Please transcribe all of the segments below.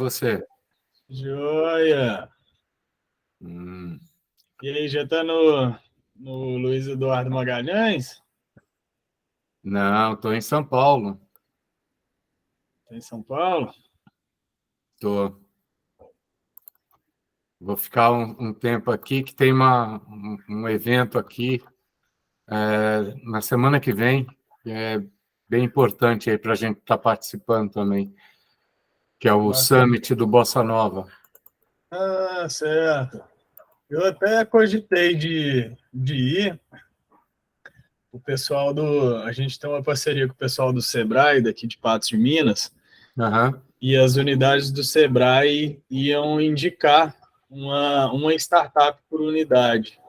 Você. Joia! Hum, E aí, já tá no Luiz Eduardo Magalhães? não, estou em São Paulo. Tá em São Paulo? Tô. Vou ficar um tempo aqui, que tem um evento aqui na semana que vem, que é bem importante aí para a gente estar participando também, que é o Bacana. Summit do Bossa Nova. Ah, certo. Eu até cogitei de ir. A gente tem uma parceria com o pessoal do Sebrae, daqui de Patos de Minas, Aham. e as unidades do Sebrae iam indicar uma startup por unidade,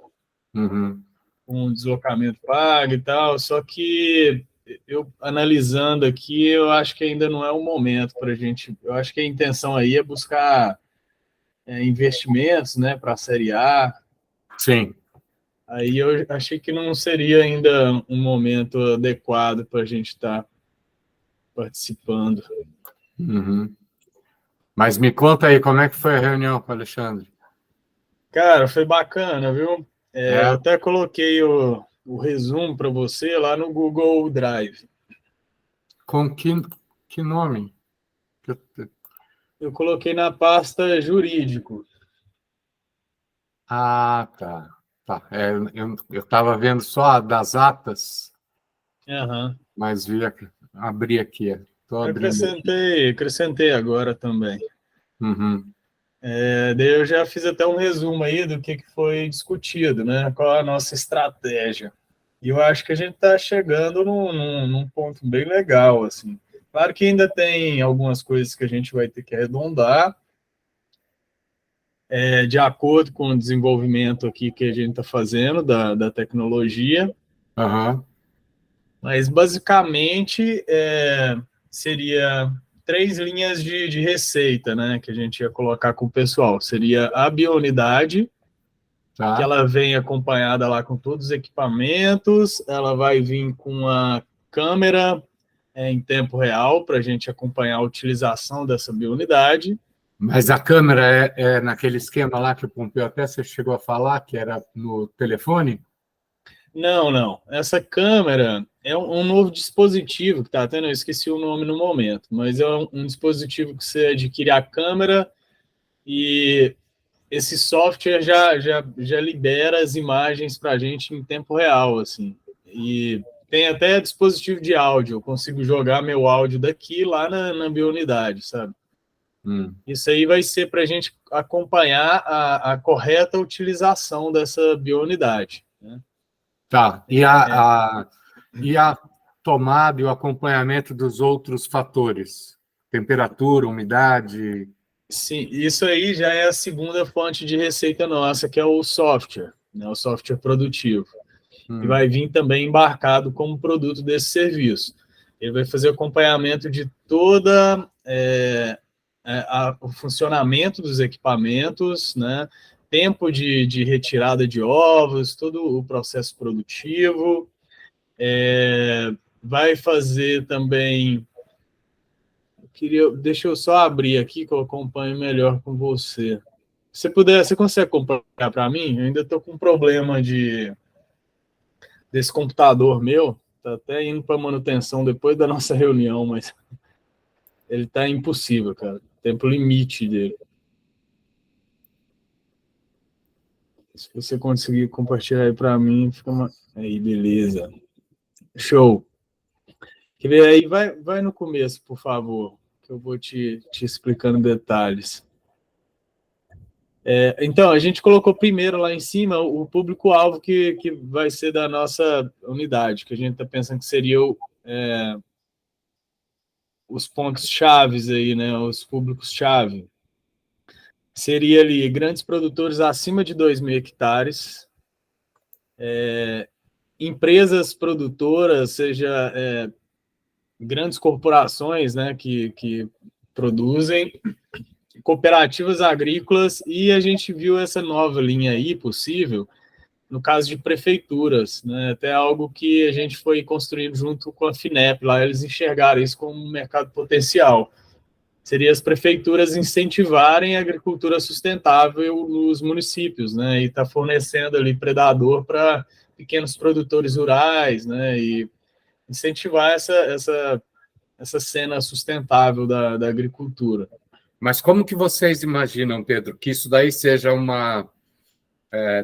Uhum. com deslocamento pago e tal, só que eu analisando aqui, eu acho que ainda não é o momento para a gente. Eu acho que a intenção aí é buscar investimentos, né, para a Série A. Sim. Aí eu achei que não seria ainda um momento adequado para a gente estar participando. Uhum. Mas me conta aí, como é que foi a reunião com o Alexandre? Cara, foi bacana, viu? Eu É? até coloquei o resumo para você lá no Google Drive. Com que nome? Que eu- Eu coloquei na pasta jurídico. Ah, tá. Tá. Eu estava vendo só a das atas. Aham. Mas abri aqui, estou Eu abrindo aqui. acrescentei agora também. Uhum, Daí eu já fiz até um resumo aí do que foi discutido, né? Qual a nossa estratégia. E eu acho que a gente está chegando num ponto bem legal, assim. Claro que ainda tem algumas coisas que a gente vai ter que arredondar, de acordo com o desenvolvimento aqui que a gente está fazendo da tecnologia, aham, mas basicamente seria três linhas de receita, né, que a gente ia colocar com o pessoal. Seria a biounidade, que tá. ela vem acompanhada lá com todos os equipamentos, ela vai vir com a câmera em tempo real para a gente acompanhar a utilização dessa biounidade. Mas a câmera é naquele esquema lá que o Pompeu até você chegou a falar, que era no telefone? Não, não. Essa câmera é um novo dispositivo que está tendo, eu esqueci o nome no momento, mas é um dispositivo que você adquire a câmera e esse software já libera as imagens para a gente em tempo real, assim. E tem até dispositivo de áudio, eu consigo jogar meu áudio daqui lá na biounidade, sabe? Hum, Isso aí vai ser para a gente acompanhar a correta utilização dessa biounidade, né? tá. E a tomada e o acompanhamento dos outros fatores? Temperatura, umidade. Sim, isso aí já é a segunda fonte de receita nossa, que é o software, né? O software produtivo. E Hum, vai vir também embarcado como produto desse serviço. Ele vai fazer acompanhamento de toda o funcionamento dos equipamentos, né? Tempo de retirada de ovos, todo o processo produtivo. Vai fazer também. Deixa eu só abrir aqui que eu acompanho melhor com você. Se puder, você consegue acompanhar para mim? Eu ainda estou com um problema desse computador meu. Está até indo para manutenção depois da nossa reunião, mas ele está impossível, cara. Tempo limite dele. Se você conseguir compartilhar aí para mim, fica uma. Aí, beleza. Show. Quer ver aí? Vai no começo, por favor, que eu vou te explicando detalhes. Então, a gente colocou primeiro lá em cima o público-alvo que vai ser da nossa unidade, que a gente está pensando que seria os pontos chaves aí, né? Os públicos-chave. Seria ali grandes produtores acima de 2.000 hectares, empresas produtoras, seja grandes corporações, né, que produzem, cooperativas agrícolas, e a gente viu essa nova linha aí possível no caso de prefeituras, né? Até algo que a gente foi construindo junto com a FINEP, lá eles enxergaram isso como um mercado potencial. seria as prefeituras incentivarem a agricultura sustentável nos municípios, né? E está fornecendo ali predador para pequenos produtores rurais, né? E incentivar essa cena sustentável da agricultura. Mas como que vocês imaginam, Pedro, que isso daí seja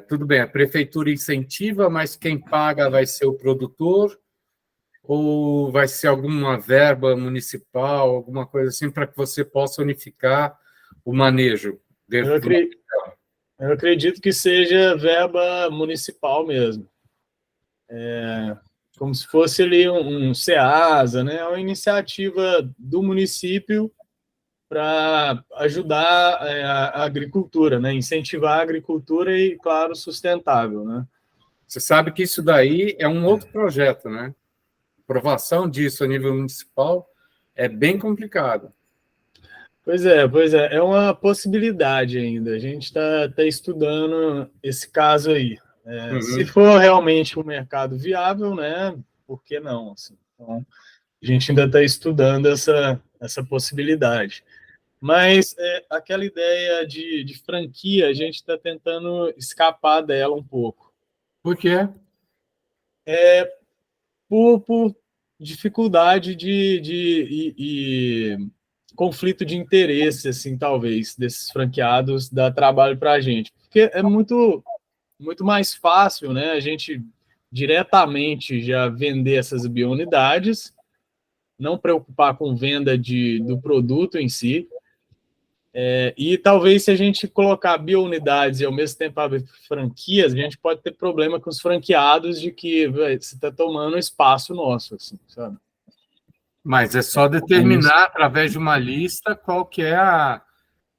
tudo bem, a prefeitura incentiva, mas quem paga vai ser o produtor ou vai ser alguma verba municipal, alguma coisa assim, para que você possa unificar o manejo Eu dentro do... eu acredito que seja verba municipal mesmo. Como se fosse ali um SEASA, né? Uma iniciativa do município para ajudar a agricultura, né? Incentivar a agricultura e, claro, sustentável, né? Você sabe que isso daí é um outro projeto, né? Aprovação disso a nível municipal é bem complicado. Pois é, é uma possibilidade ainda. A gente tá estudando esse caso aí. Se for realmente um mercado viável, né? Por que não? Assim, então, a gente ainda está estudando essa possibilidade. Mas aquela ideia de franquia, a gente está tentando escapar dela um pouco. Por quê? Por dificuldade e conflito de interesse, assim, talvez, desses franqueados dar trabalho para a gente. Porque é muito mais fácil, né, a gente diretamente já vender essas biounidades, não preocupar com venda do produto em si, e talvez se a gente colocar biounidades e ao mesmo tempo abrir franquias, a gente pode ter problema com os franqueados de que véio, você está tomando espaço nosso, assim, sabe? Mas é só determinar através de uma lista qual que é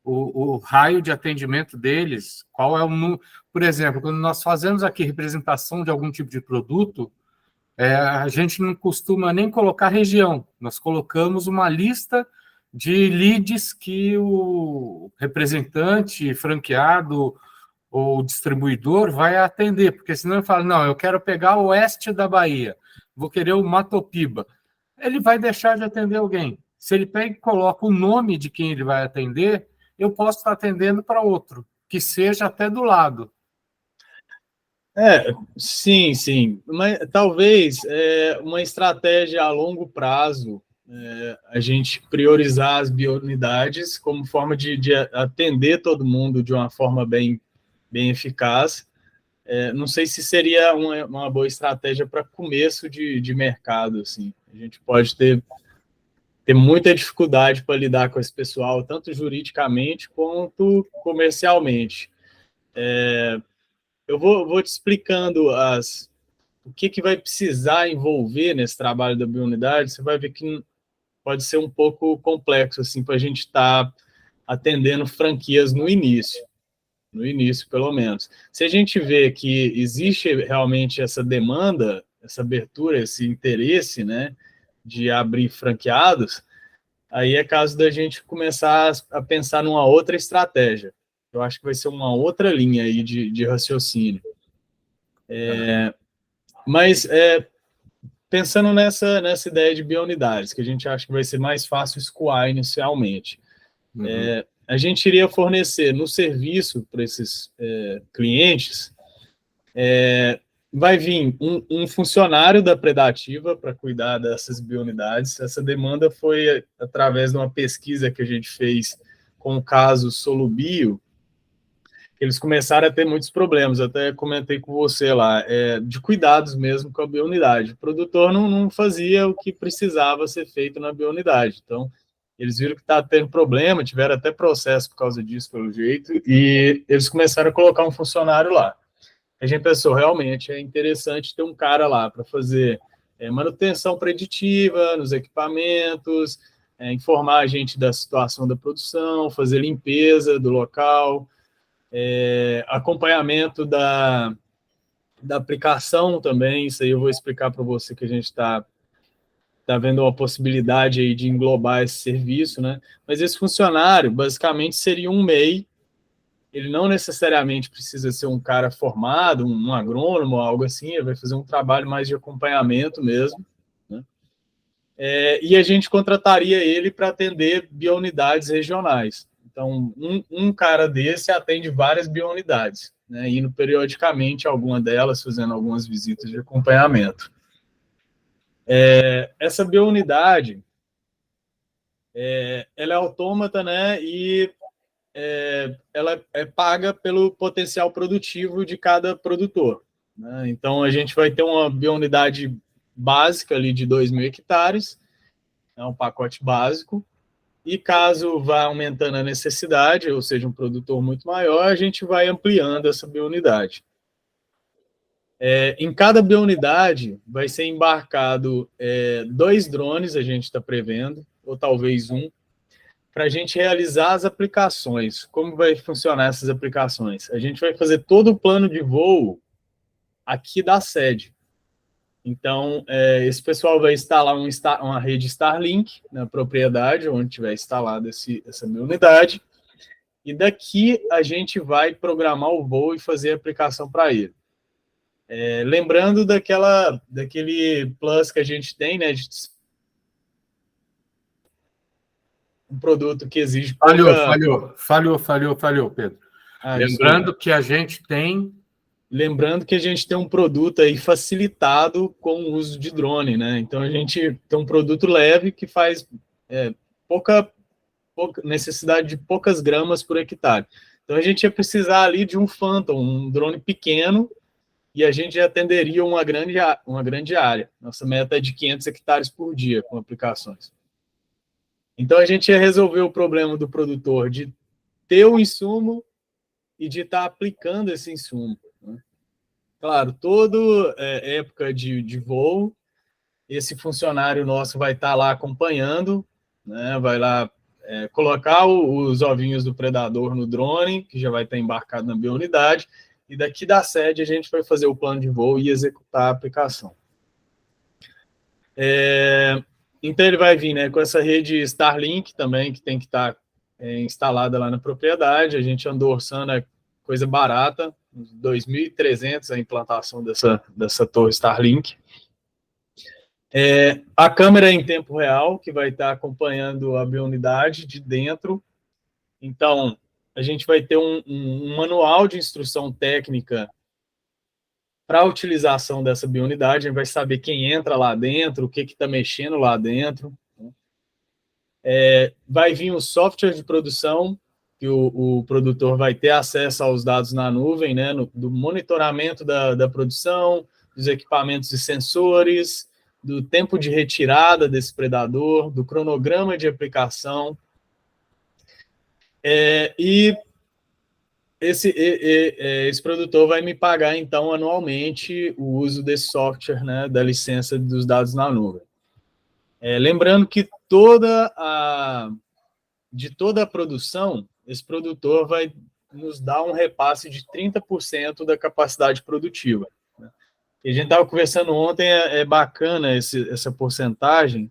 o raio de atendimento deles, qual é o número. Por exemplo, quando nós fazemos aqui representação de algum tipo de produto, a gente não costuma nem colocar região, nós colocamos uma lista de leads que o representante, franqueado ou distribuidor vai atender, porque senão ele fala, não, eu quero pegar o oeste da Bahia, vou querer o Matopiba. Ele vai deixar de atender alguém. Se ele pega e coloca o nome de quem ele vai atender, eu posso estar atendendo para outro, que seja até do lado. Sim, sim. Mas talvez uma estratégia a longo prazo, a gente priorizar as biounidades como forma de atender todo mundo de uma forma bem eficaz. Não sei se seria uma boa estratégia para começo de mercado. Assim. A gente pode ter muita dificuldade para lidar com esse pessoal, tanto juridicamente quanto comercialmente. Eu vou te explicando o que vai precisar envolver nesse trabalho da biounidade, você vai ver que pode ser um pouco complexo assim, para a gente estar atendendo franquias no início, pelo menos. Se a gente vê que existe realmente essa demanda, essa abertura, esse interesse, né, de abrir franqueados, aí é caso da gente começar a pensar numa outra estratégia. Eu acho que vai ser uma outra linha aí de raciocínio. Mas pensando nessa ideia de biounidades, que a gente acha que vai ser mais fácil escoar inicialmente, a gente iria fornecer no serviço para esses clientes, vai vir um funcionário da Predativa para cuidar dessas biounidades. Essa demanda foi através de uma pesquisa que a gente fez com o caso Solubio, eles começaram a ter muitos problemas, até comentei com você lá, de cuidados mesmo com a biounidade. O produtor não fazia o que precisava ser feito na biounidade, então eles viram que está tendo problema, tiveram até processo por causa disso, pelo jeito, e eles começaram a colocar um funcionário lá. A gente pensou, realmente, é interessante ter um cara lá para fazer manutenção preditiva nos equipamentos, informar a gente da situação da produção, fazer limpeza do local, acompanhamento da aplicação também, isso aí eu vou explicar para você que a gente está vendo uma possibilidade aí de englobar esse serviço, né? Mas esse funcionário, basicamente, seria um MEI, ele não necessariamente precisa ser um cara formado, um agrônomo, algo assim, ele vai fazer um trabalho mais de acompanhamento mesmo, né? e a gente contrataria ele para atender biounidades regionais. Então, um cara desse atende várias biounidades, né, indo periodicamente a alguma delas, fazendo algumas visitas de acompanhamento. Essa biounidade, ela é autômata, né, e ela é paga pelo potencial produtivo de cada produtor, né? Então, a gente vai ter uma biounidade básica ali de 2.000 hectares, é um pacote básico, e caso vá aumentando a necessidade, ou seja, um produtor muito maior, a gente vai ampliando essa biounidade. Em cada biounidade vai ser embarcado 2 drones, a gente está prevendo, ou talvez um, para a gente realizar as aplicações. Como vai funcionar essas aplicações? A gente vai fazer todo o plano de voo aqui da sede. Então, esse pessoal vai instalar uma rede Starlink na propriedade, onde tiver instalada essa minha unidade, e daqui a gente vai programar o voo e fazer a aplicação para ele. Lembrando daquele plus que a gente tem, né, de um produto que exige pouca... Falhou, Pedro. Lembrando que a gente tem... Lembrando que a gente tem um produto aí facilitado com o uso de drone, né? Então, a gente tem um produto leve que faz pouca necessidade de poucas gramas por hectare. Então, a gente ia precisar ali de um Phantom, um drone pequeno, e a gente atenderia uma grande área. Nossa meta é de 500 hectares por dia com aplicações. Então, a gente ia resolver o problema do produtor de ter o insumo e de estar aplicando esse insumo. Né? Claro, toda época de voo, esse funcionário nosso vai estar lá acompanhando, né? Vai lá colocar os ovinhos do predador no drone, que já vai estar embarcado na biounidade, e daqui da sede a gente vai fazer o plano de voo e executar a aplicação. Então ele vai vir, né, com essa rede Starlink também, que tem que estar instalada lá na propriedade. A gente andou orçando coisa barata, uns 2.300 a implantação dessa torre Starlink. A câmera em tempo real, que vai estar acompanhando a biounidade de dentro. Então, a gente vai ter um manual de instrução técnica para a utilização dessa biounidade. A gente vai saber quem entra lá dentro, o que está mexendo lá dentro. Vai vir um software de produção, que o produtor vai ter acesso aos dados na nuvem, né, do monitoramento da produção, dos equipamentos e sensores, do tempo de retirada desse predador, do cronograma de aplicação. E esse produtor vai me pagar, então, anualmente o uso desse software, né, da licença dos dados na nuvem. Lembrando que de toda a produção, esse produtor vai nos dar um repasse de 30% da capacidade produtiva. Né? E a gente estava conversando ontem, bacana essa porcentagem,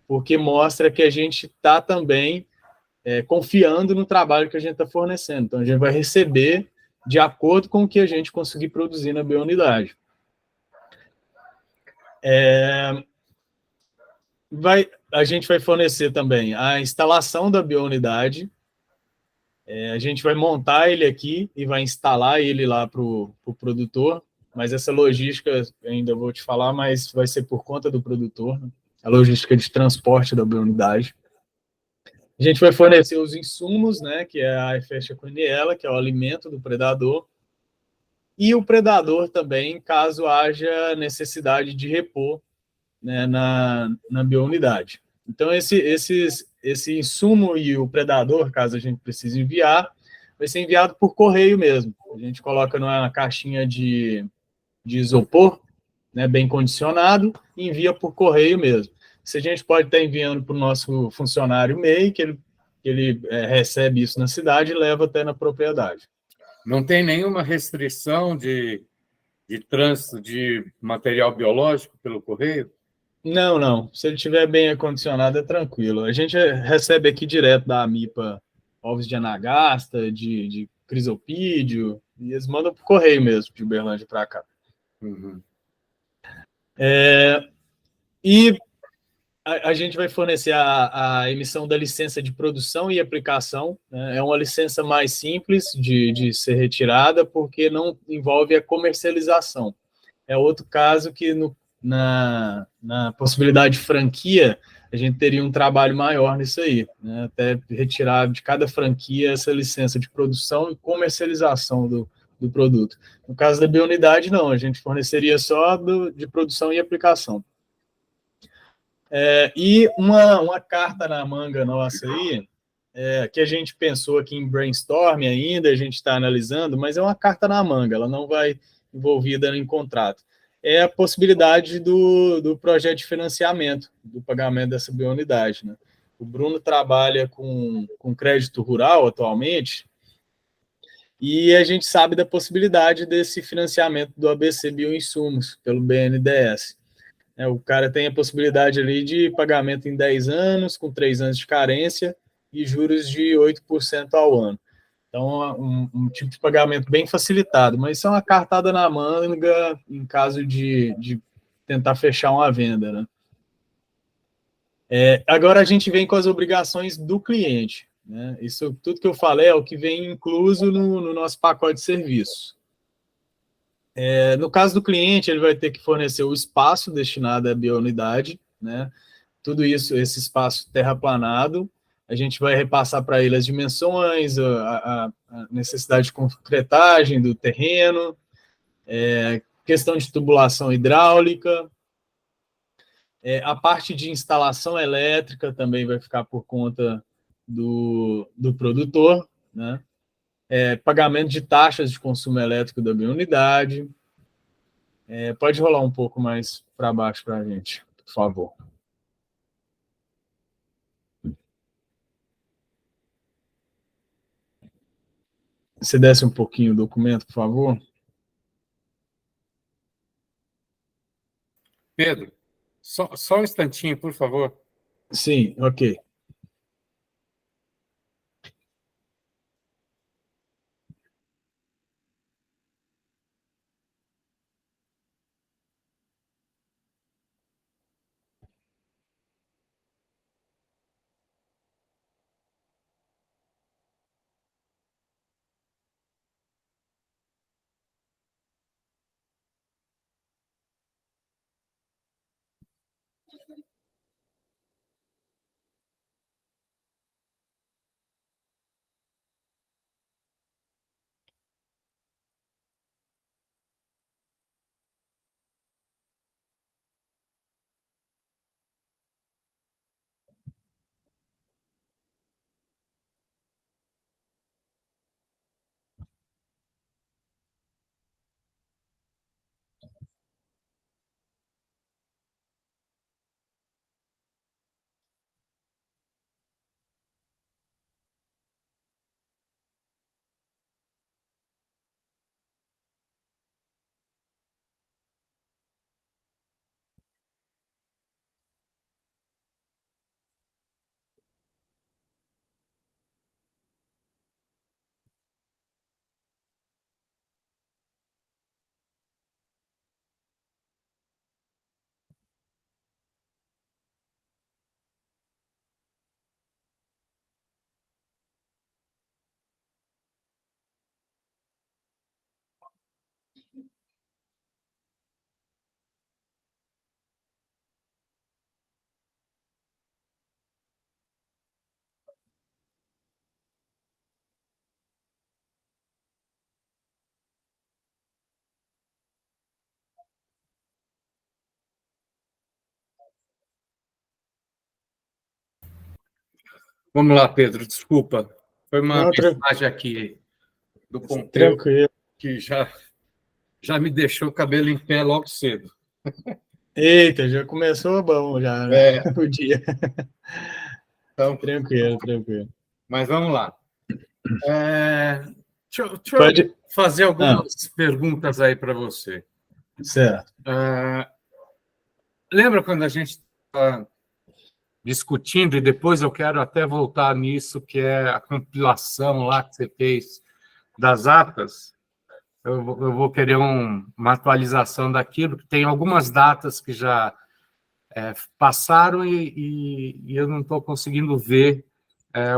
porque mostra que a gente está também confiando no trabalho que a gente está fornecendo. Então, a gente vai receber de acordo com o que a gente conseguir produzir na biounidade. A gente vai fornecer também a instalação da biounidade. A gente vai montar ele aqui e vai instalar ele lá para o produtor, mas essa logística, ainda vou te falar, mas vai ser por conta do produtor, né? A logística de transporte da biounidade. A gente vai fornecer os insumos, né, que é a Aifestia quiniela, que é o alimento do predador, e o predador também, caso haja necessidade de repor, né, na biounidade. Então, esse insumo e o predador, caso a gente precise enviar, vai ser enviado por correio mesmo. A gente coloca numa caixinha de isopor, né, bem condicionado, e envia por correio mesmo. Se a gente pode estar enviando para o nosso funcionário MEI, que ele recebe isso na cidade e leva até na propriedade. Não tem nenhuma restrição de trânsito de material biológico pelo correio? Não. Se ele estiver bem acondicionado, é tranquilo. A gente recebe aqui direto da AMIPA ovos de anagasta, de crisopídeo, e eles mandam por correio mesmo, de Uberlândia para cá. Uhum. E A gente vai fornecer a emissão da licença de produção e aplicação, né? É uma licença mais simples de ser retirada, porque não envolve a comercialização. É outro caso que na possibilidade de franquia, a gente teria um trabalho maior nisso aí, né? Até retirar de cada franquia essa licença de produção e comercialização do produto. No caso da biounidade, não, a gente forneceria só de produção e aplicação. E uma carta na manga nossa aí, que a gente pensou aqui em brainstorm ainda, a gente está analisando, mas é uma carta na manga, ela não vai envolvida em contrato. É a possibilidade do projeto de financiamento, do pagamento dessa biounidade, né? O Bruno trabalha com crédito rural atualmente, e a gente sabe da possibilidade desse financiamento do ABC Bioinsumos, pelo BNDES. O cara tem a possibilidade ali de pagamento em 10 anos, com 3 anos de carência e juros de 8% ao ano. Então, um tipo de pagamento bem facilitado, mas isso é uma cartada na manga em caso de tentar fechar uma venda, né? Agora a gente vem com as obrigações do cliente, né? Isso tudo que eu falei é o que vem incluso no nosso pacote de serviço. No caso do cliente, ele vai ter que fornecer o espaço destinado à biounidade, né? Tudo isso, esse espaço terraplanado, a gente vai repassar para ele as dimensões, a necessidade de concretagem do terreno, questão de tubulação hidráulica, a parte de instalação elétrica também vai ficar por conta do produtor, né? Pagamento de taxas de consumo elétrico da biounidade. Pode rolar um pouco mais para baixo para a gente, por favor. Se desse um pouquinho o documento, por favor. Pedro, só um instantinho, por favor. Sim, ok. Vamos lá, Pedro, desculpa. Foi uma Não, mensagem aqui do Pompeu tranquilo. que já me deixou o cabelo em pé logo cedo. Eita, já começou bom já, né? O dia. Então, Tranquilo, tranquilo. mas vamos lá. Deixa eu Pode. fazer algumas perguntas aí para você. Certo. Lembra quando a gente estava discutindo, e depois eu quero até voltar nisso, que é a compilação lá que você fez das atas? Eu vou querer uma atualização daquilo, que tem algumas datas que já passaram e eu não estou conseguindo ver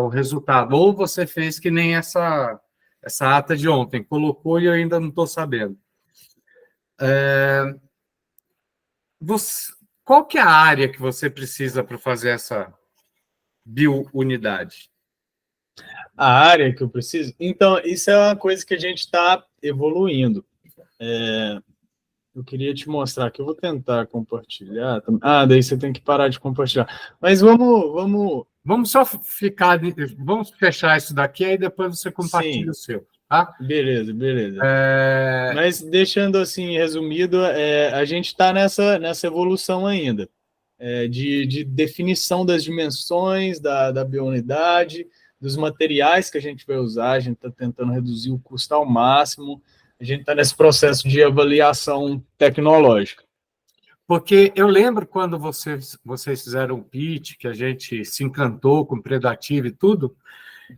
o resultado. Ou você fez que nem essa ata de ontem, colocou e eu ainda não estou sabendo. Qual que é a área que você precisa para fazer essa biounidade? A área que eu preciso? Então, isso é uma coisa que a gente está evoluindo. Eu queria te mostrar aqui, eu vou tentar compartilhar. Daí você tem que parar de compartilhar. Mas Vamos só vamos fechar isso daqui, aí depois você compartilha. Sim. O seu, tá? Beleza. Mas deixando assim resumido, a gente está nessa evolução ainda, de definição das dimensões da biounidade, dos materiais que a gente vai usar. A gente está tentando reduzir o custo ao máximo. A gente está nesse processo de avaliação tecnológica. Porque eu lembro quando vocês fizeram um pitch, que a gente se encantou com o predativo e tudo,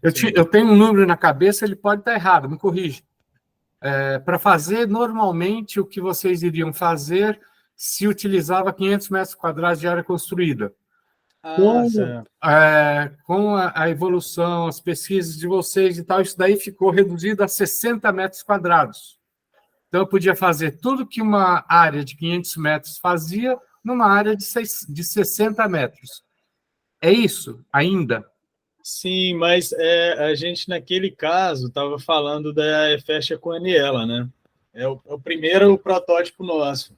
eu tenho um número na cabeça, ele pode estar errado, me corrija. Para fazer, normalmente, o que vocês iriam fazer se utilizava 500 metros quadrados de área construída. Com a evolução, as pesquisas de vocês e tal, isso daí ficou reduzido a 60 metros quadrados. Então, eu podia fazer tudo que uma área de 500 metros fazia numa área de 60 metros. É isso ainda? Sim, mas a gente, naquele caso, estava falando da EFESTA com a Aniela, né? É o primeiro protótipo nosso,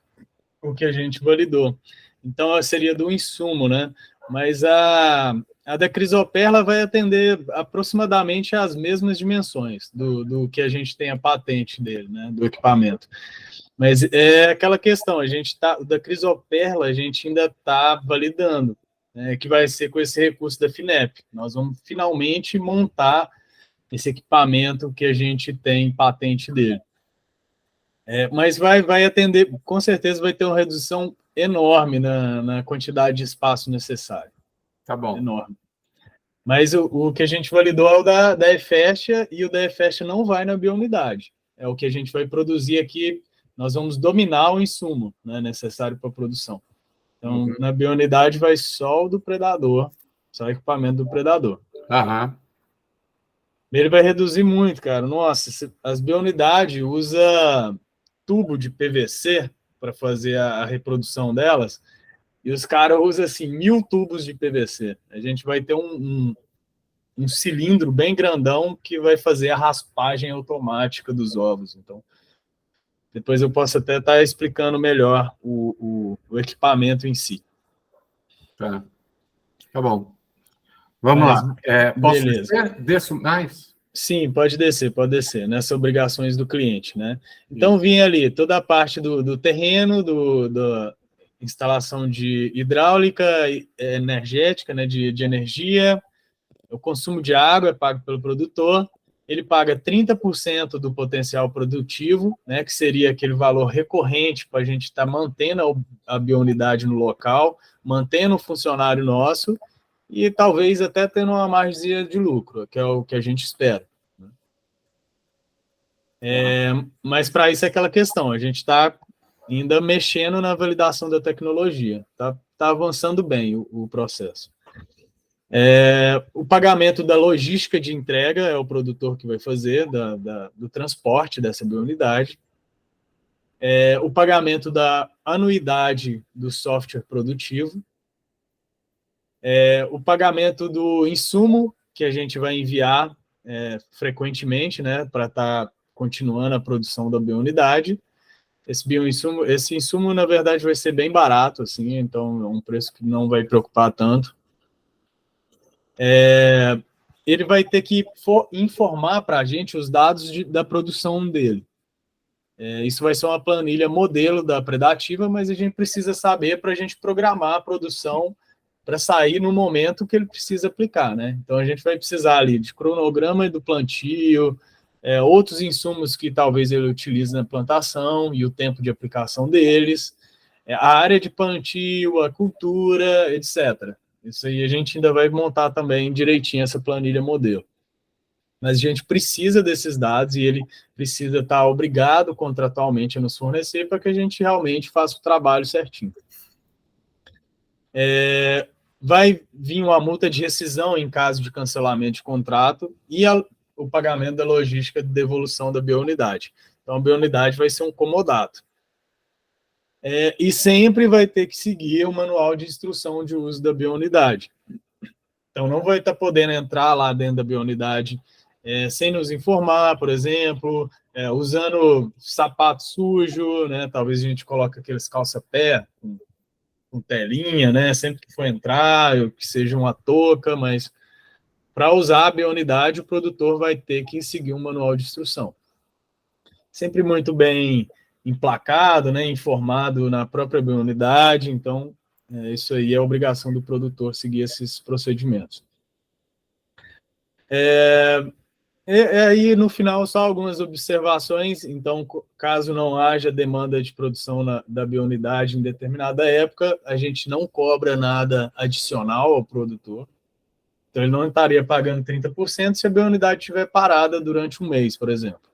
o que a gente validou. Então, seria do insumo, né? Mas a da Crisoperla vai atender aproximadamente as mesmas dimensões do que a gente tem a patente dele, né? Do equipamento. Mas é aquela questão, da Crisoperla a gente ainda está validando, né, que vai ser com esse recurso da FINEP. Nós vamos finalmente montar esse equipamento que a gente tem patente dele. Mas vai atender, com certeza vai ter uma redução enorme na quantidade de espaço necessário. Tá bom. Enorme. Mas o que a gente validou é o da EFESTA, e o da EFESTA não vai na biounidade. É o que a gente vai produzir aqui. Nós vamos dominar o insumo, né, necessário para a produção. Então, na biounidade vai só o do predador, só o equipamento do predador. Aham. Ele vai reduzir muito, cara. Nossa, as biounidades usam tubo de PVC para fazer a reprodução delas, e os caras usam assim 1000 tubos de PVC. A gente vai ter um cilindro bem grandão que vai fazer a raspagem automática dos ovos. Então, depois eu posso até estar explicando melhor o equipamento em si. Tá bom. Vamos lá. Posso beleza. Desço mais? Sim, pode descer, nessas obrigações do cliente, né? Então, vinha ali toda a parte do terreno, da instalação de hidráulica, energética, né, de energia, o consumo de água é pago pelo produtor, ele paga 30% do potencial produtivo, né, que seria aquele valor recorrente para a gente estar mantendo a biounidade no local, mantendo o funcionário nosso e talvez até tendo uma margem de lucro, que é o que a gente espera. Mas para isso é aquela questão, a gente está ainda mexendo na validação da tecnologia, tá avançando bem o processo. O pagamento da logística de entrega é o produtor que vai fazer, do transporte dessa biounidade. O pagamento da anuidade do software produtivo. O pagamento do insumo que a gente vai enviar frequentemente, né, para estar continuando a produção da biounidade. Esse insumo, na verdade, vai ser bem barato, assim, então é um preço que não vai preocupar tanto. Ele vai ter que informar para a gente os dados da produção dele. Isso vai ser uma planilha modelo da Predativa, mas a gente precisa saber para a gente programar a produção para sair no momento que ele precisa aplicar, né? Então, a gente vai precisar ali de cronograma do plantio, outros insumos que talvez ele utilize na plantação e o tempo de aplicação deles, a área de plantio, a cultura, etc. Isso aí a gente ainda vai montar também direitinho essa planilha modelo. Mas a gente precisa desses dados e ele precisa estar obrigado contratualmente a nos fornecer para que a gente realmente faça o trabalho certinho. vai vir uma multa de rescisão em caso de cancelamento de contrato e o pagamento da logística de devolução da biounidade. Então, a biounidade vai ser um comodato. E sempre vai ter que seguir o manual de instrução de uso da biounidade. Então, não vai estar podendo entrar lá dentro da biounidade sem nos informar, por exemplo, usando sapato sujo, né? Talvez a gente coloque aqueles calça-pé com telinha, né? Sempre que for entrar, que seja uma touca, mas para usar a biounidade, o produtor vai ter que seguir um manual de instrução. Sempre muito bem emplacado, né? Informado na própria biounidade, então isso aí é obrigação do produtor seguir esses procedimentos. Aí, no final, só algumas observações. Então, caso não haja demanda de produção da biounidade em determinada época, a gente não cobra nada adicional ao produtor. Então, ele não estaria pagando 30% se a biounidade estiver parada durante um mês, por exemplo.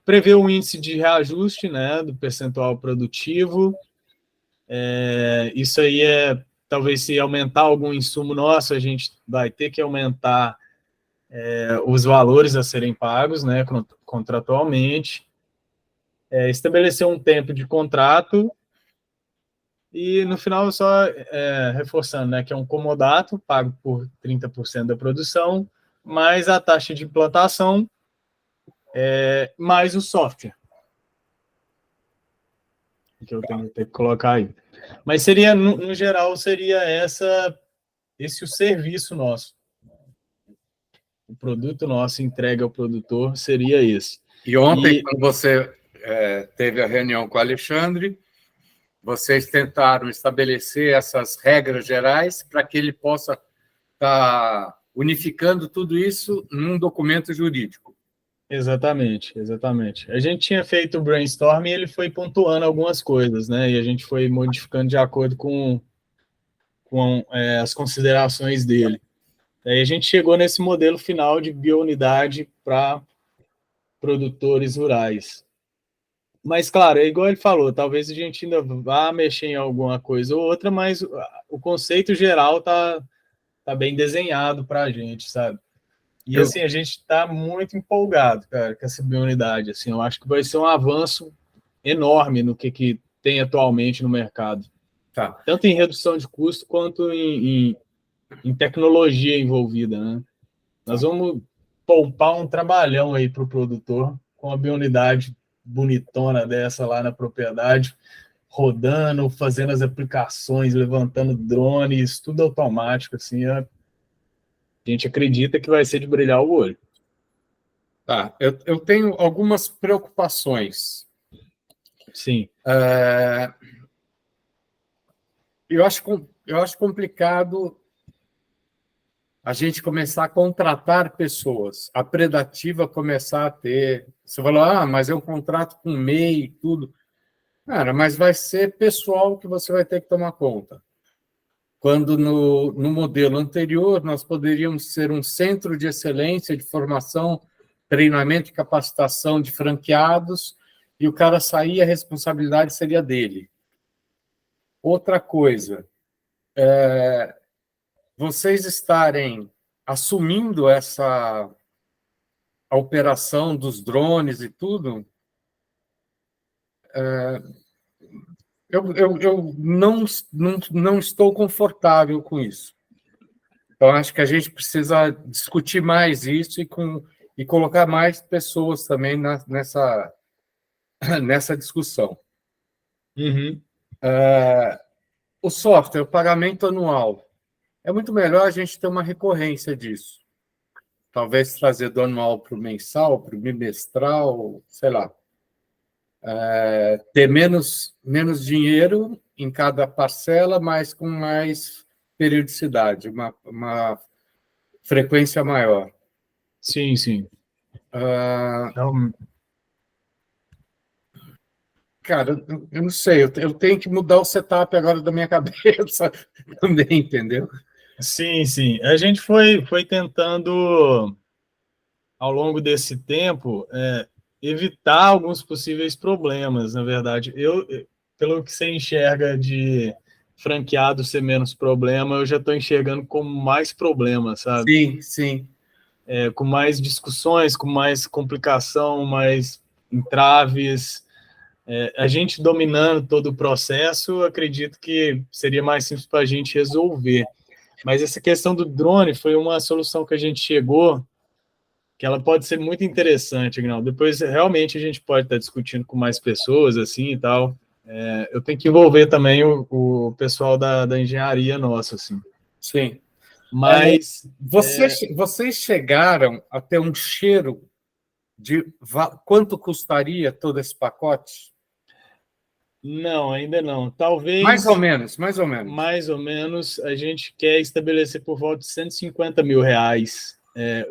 Prevê o índice de reajuste, né, do percentual produtivo. Isso aí talvez se aumentar algum insumo nosso, a gente vai ter que aumentar os valores a serem pagos, né, contratualmente. Estabelecer um tempo de contrato e, no final, só reforçando, né, que é um comodato pago por 30% da produção, mais a taxa de implantação, mais o software. Que eu tenho que colocar aí. Mas seria, no geral, seria esse o serviço nosso. O produto nosso entregue ao produtor seria esse. E ontem, quando você teve a reunião com o Alexandre, vocês tentaram estabelecer essas regras gerais para que ele possa estar unificando tudo isso num documento jurídico. Exatamente, exatamente. A gente tinha feito o brainstorm e ele foi pontuando algumas coisas, né? E a gente foi modificando de acordo com as considerações dele. Aí a gente chegou nesse modelo final de biounidade para produtores rurais. Mas, claro, é igual ele falou, talvez a gente ainda vá mexer em alguma coisa ou outra, mas o conceito geral tá bem desenhado para a gente, sabe? E, assim, a gente está muito empolgado, cara, com essa biounidade. Assim, eu acho que vai ser um avanço enorme no que tem atualmente no mercado. Tá. Tanto em redução de custo quanto em tecnologia envolvida, né? Nós vamos poupar um trabalhão aí para o produtor com a biounidade bonitona dessa lá na propriedade, rodando, fazendo as aplicações, levantando drones, tudo automático, assim, a gente acredita que vai ser de brilhar o olho. Tá, eu tenho algumas preocupações. Sim. Eu acho complicado a gente começar a contratar pessoas, a Predativa começar a ter... Você falou, mas é um contrato com MEI e tudo. Cara, mas vai ser pessoal que você vai ter que tomar conta. Quando no modelo anterior nós poderíamos ser um centro de excelência de formação, treinamento e capacitação de franqueados, e o cara sair, a responsabilidade seria dele. Outra coisa, vocês estarem assumindo a operação dos drones e tudo, eu não estou confortável com isso. Então, acho que a gente precisa discutir mais isso e colocar mais pessoas também nessa discussão. Uhum. O software, o pagamento anual, é muito melhor a gente ter uma recorrência disso. Talvez trazer do anual para o mensal, para o bimestral, sei lá. Ter menos dinheiro em cada parcela, mas com mais periodicidade, uma frequência maior. Sim, sim. Cara, eu não sei, eu tenho que mudar o setup agora da minha cabeça também, entendeu? Sim, sim. A gente foi tentando, ao longo desse tempo, evitar alguns possíveis problemas, na verdade. pelo que você enxerga de franqueado ser menos problema, eu já estou enxergando como mais problema, sabe? Sim, sim. Com mais discussões, com mais complicação, mais entraves. A gente dominando todo o processo, acredito que seria mais simples para a gente resolver. Mas essa questão do drone foi uma solução que a gente chegou, que ela pode ser muito interessante, Agnaldo. Depois, realmente, a gente pode estar discutindo com mais pessoas, assim, e tal. Eu tenho que envolver também o pessoal da engenharia nossa, assim. Sim. Mas, Vocês chegaram a ter um cheiro de quanto custaria todo esse pacote? não, ainda não. Mais ou Talvez, menos, mais ou menos. mais ou menos, a gente quer estabelecer por volta de R$ 150.000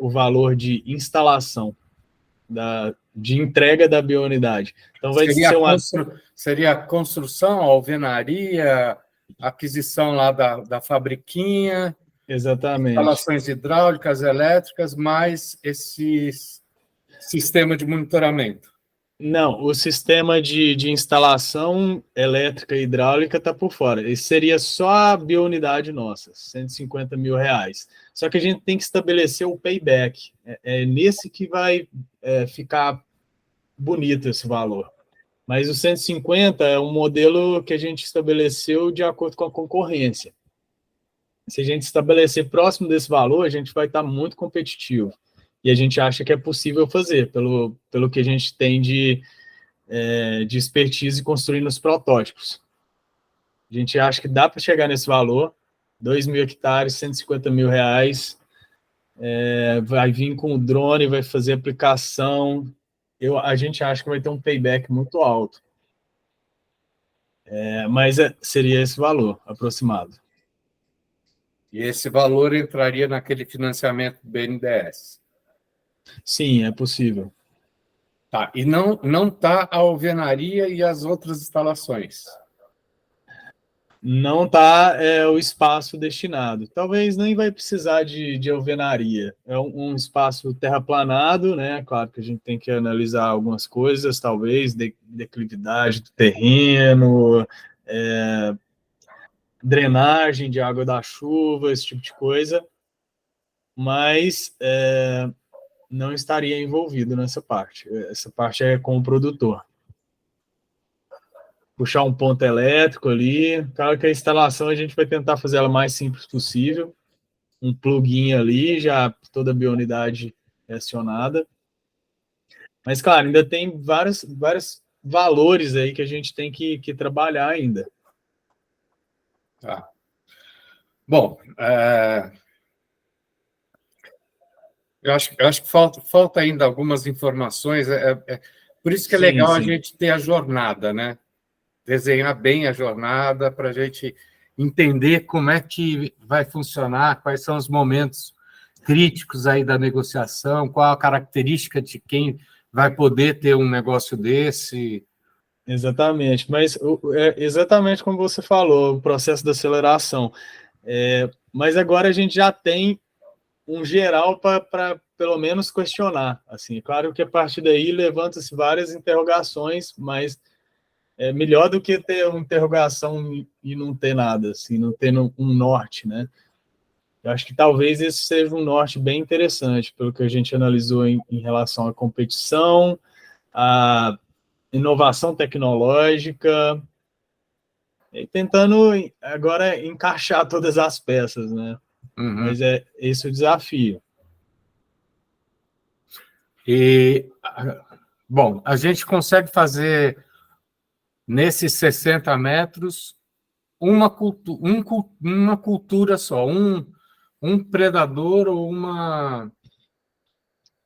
o valor de instalação, de entrega da biounidade. Então, vai Seria ser uma... seria a construção, a alvenaria, aquisição lá da fabriquinha, Exatamente. instalações hidráulicas, elétricas, mais esse sistema de monitoramento. Não, o sistema de instalação elétrica e hidráulica está por fora. Esse seria só a biounidade nossa, R$ 150.000. Só que a gente tem que estabelecer o payback. É nesse que vai ficar bonito esse valor. Mas o 150 é um modelo que a gente estabeleceu de acordo com a concorrência. Se a gente estabelecer próximo desse valor, a gente vai estar muito competitivo. E a gente acha que é possível fazer, pelo que a gente tem de expertise construindo os protótipos. A gente acha que dá para chegar nesse valor, 2.000 hectares, R$ 150.000, vai vir com o drone, vai fazer aplicação. A gente acha que vai ter um payback muito alto. Mas seria esse valor aproximado. E esse valor entraria naquele financiamento do BNDES. Sim, é possível. Tá. E não está a alvenaria e as outras instalações. Não está o espaço destinado. Talvez nem vai precisar de alvenaria. É um espaço terraplanado, né? Claro que a gente tem que analisar algumas coisas, talvez, declividade do terreno, drenagem de água da chuva, esse tipo de coisa, mas não estaria envolvido nessa parte. Essa parte é com o produtor. Puxar um ponto elétrico ali. Claro que a instalação a gente vai tentar fazer ela mais simples possível. Um plugin ali, já toda a biounidade é acionada. Mas, claro, ainda tem vários valores aí que a gente tem que trabalhar ainda. Tá. Bom, eu acho que falta ainda algumas informações. Por isso que é Sim, legal a sim. gente ter a jornada, né? Desenhar bem a jornada para a gente entender como é que vai funcionar, quais são os momentos críticos aí da negociação, qual a característica de quem vai poder ter um negócio desse. Exatamente. Mas exatamente como você falou, o processo da aceleração. Mas agora a gente já tem um geral para pelo menos questionar. Assim, claro que a partir daí levanta-se várias interrogações, mas é melhor do que ter uma interrogação e não ter nada, assim, não ter um norte, né? Eu acho que talvez esse seja um norte bem interessante, pelo que a gente analisou em relação à competição, à inovação tecnológica, e tentando agora encaixar todas as peças, né? Uhum. Mas é esse o desafio. E, bom, a gente consegue fazer nesses 60 metros uma cultura só, um predador ou uma.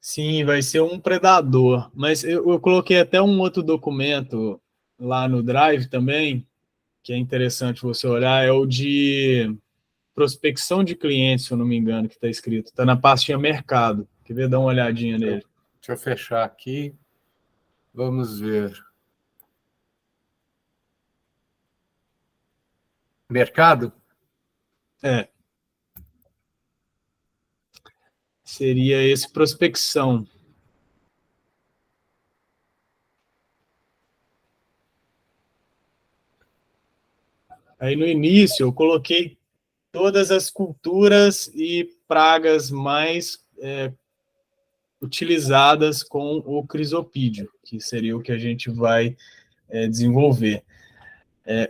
Sim, vai ser um predador. Mas eu coloquei até um outro documento lá no Drive também, que é interessante você olhar, é o de prospecção de clientes, se eu não me engano, que está escrito. Está na pastinha mercado. Quer ver? Dá uma olhadinha nele. Deixa eu fechar aqui. Vamos ver. Mercado? É, seria esse prospecção. Aí no início eu coloquei todas as culturas e pragas mais utilizadas com o crisopídeo, que seria o que a gente vai desenvolver.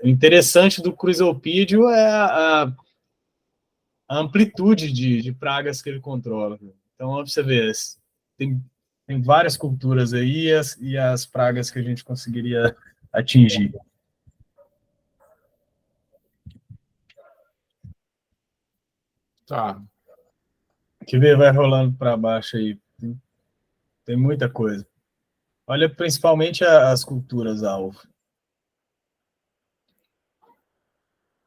O interessante do crisopídeo é a amplitude de pragas que ele controla. Então, ó, pra você ver, tem várias culturas aí e as pragas que a gente conseguiria atingir. Tá. Que ver, vai rolando para baixo aí. Tem muita coisa. Olha principalmente as culturas alvo.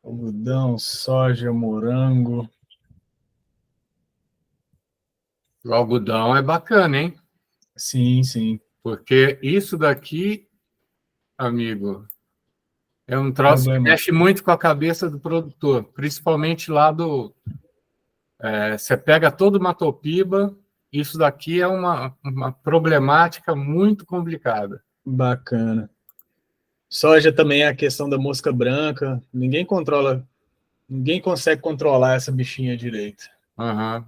Algodão, soja, morango. O algodão é bacana, hein? Sim, sim. Porque isso daqui, amigo, é um troço que Problema. mexe muito com a cabeça do produtor, principalmente lá do. Você pega todo o Matopiba, isso daqui é uma problemática muito complicada. Bacana. Soja também é a questão da mosca branca. Ninguém controla, ninguém consegue controlar essa bichinha direito. Uhum.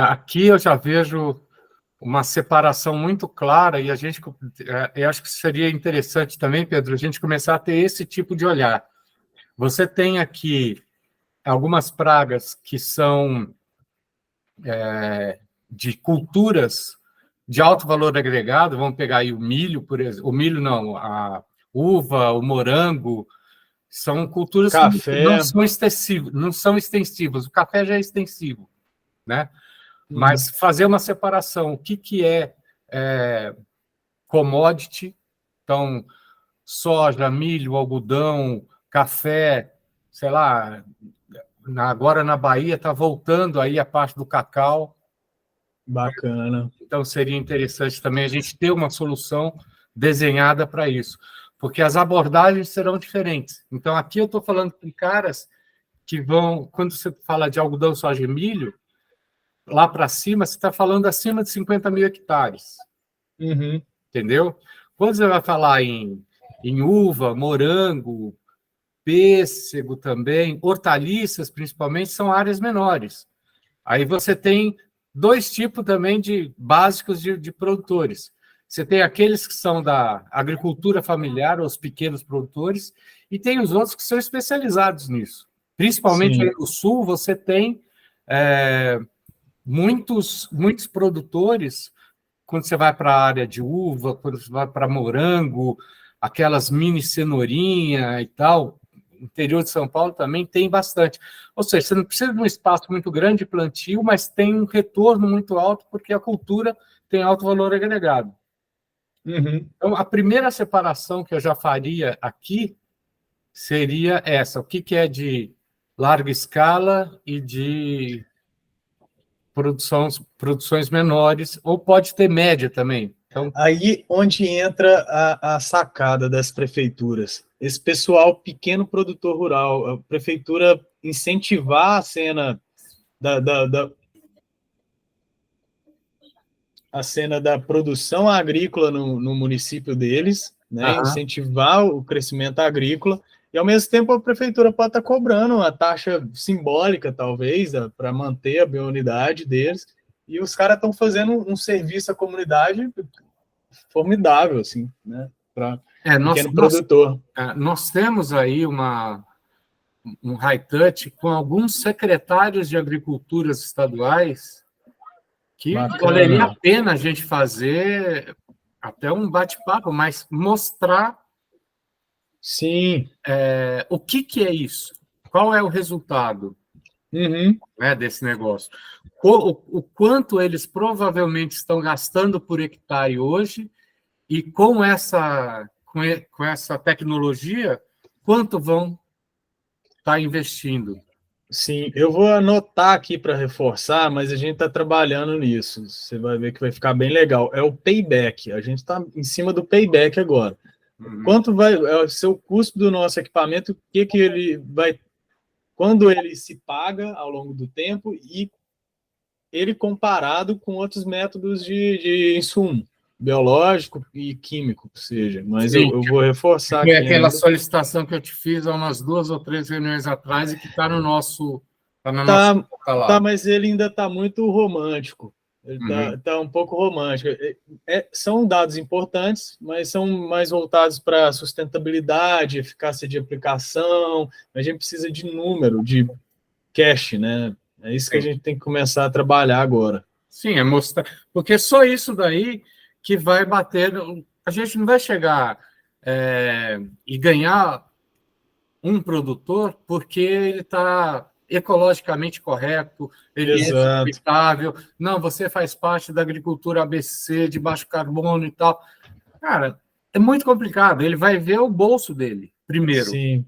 Aqui eu já vejo uma separação muito clara e a gente, eu acho que seria interessante também, Pedro, a gente começar a ter esse tipo de olhar. Você tem aqui algumas pragas que são de culturas de alto valor agregado, vamos pegar aí o milho, por exemplo, o milho não, a uva, o morango, são culturas que não Café. são extensivas, não são extensivas. O café já é extensivo, né? Uhum. Mas fazer uma separação, o que é commodity, então soja, milho, algodão, café, sei lá, agora na Bahia está voltando aí a parte do cacau, Bacana. então seria interessante também a gente ter uma solução desenhada para isso, porque as abordagens serão diferentes. Então aqui eu estou falando com caras que vão, quando você fala de algodão, soja e milho, lá para cima você está falando acima de 50 mil hectares. Uhum. Entendeu? Quando você vai falar em uva, morango, pêssego também, hortaliças principalmente, são áreas menores. Aí você tem dois tipos também de básicos de produtores. Você tem aqueles que são da agricultura familiar, os pequenos produtores, e tem os outros que são especializados nisso. Principalmente aí Sim. no sul, você tem muitos produtores quando você vai para a área de uva, quando você vai para morango, aquelas mini cenourinha e tal, interior de São Paulo também tem bastante. Ou seja, você não precisa de um espaço muito grande de plantio, mas tem um retorno muito alto, porque a cultura tem alto valor agregado. Uhum. Então, a primeira separação que eu já faria aqui seria essa: o que é de larga escala e de produções menores, ou pode ter média também. Então, Aí onde entra a sacada das prefeituras. Esse pessoal pequeno produtor rural, a prefeitura incentivar a cena da a cena da produção agrícola no município deles, né? Incentivar o crescimento agrícola, e ao mesmo tempo a prefeitura pode estar cobrando uma taxa simbólica, talvez, para manter a biounidade deles, e os caras estão fazendo um serviço à comunidade formidável, assim, né? Para nós, pequeno nós, produtor. nós temos aí um high touch com alguns secretários de agriculturas estaduais que valeria a Bacana. pena a gente fazer até um bate-papo, mas mostrar Sim. o que é isso, qual é o resultado, Uhum. né, desse negócio, o quanto eles provavelmente estão gastando por hectare hoje e com essa tecnologia, quanto vão estar investindo. Sim, eu vou anotar aqui para reforçar, mas a gente está trabalhando nisso. Você vai ver que vai ficar bem legal. É o payback. A gente está em cima do payback agora. Uhum. Quanto vai ser o custo do nosso equipamento? O que ele vai quando ele se paga ao longo do tempo e ele comparado com outros métodos de insumo, biológico e químico, que seja. Mas eu vou reforçar Foi aqui aquela ainda. solicitação que eu te fiz há umas 2 ou 3 reuniões atrás e que está no nosso, tá na nossa Tá, boca tá, lá. mas ele ainda está muito romântico. Ele Uhum. tá um pouco romântico. São dados importantes, mas são mais voltados para sustentabilidade, eficácia de aplicação. A gente precisa de número, de cache, né? É isso que a Sim. gente tem que começar a trabalhar agora. Sim, é mostrar. Porque só isso daí que vai bater. A gente não vai chegar e ganhar um produtor porque ele está ecologicamente correto, ele é Exato. sustentável. Não, você faz parte da agricultura ABC, de baixo carbono e tal. Cara, é muito complicado. Ele vai ver o bolso dele primeiro. Sim.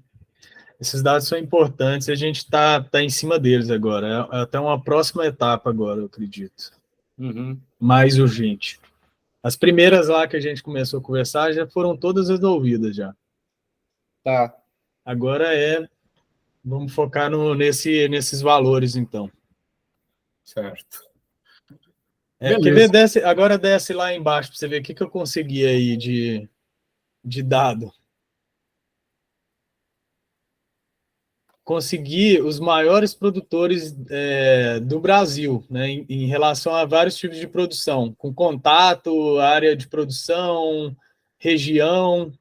Esses dados são importantes e a gente tá em cima deles agora. É até uma próxima etapa agora, eu acredito. Uhum. Mais urgente. As primeiras lá que a gente começou a conversar já foram todas resolvidas já. Tá, Agora vamos focar nesses valores, então. certo. Quer ver? Beleza. Agora desce lá embaixo para você ver o que eu consegui aí de dado. Consegui os maiores produtores do Brasil, né, em relação a vários tipos de produção, com contato, área de produção, região.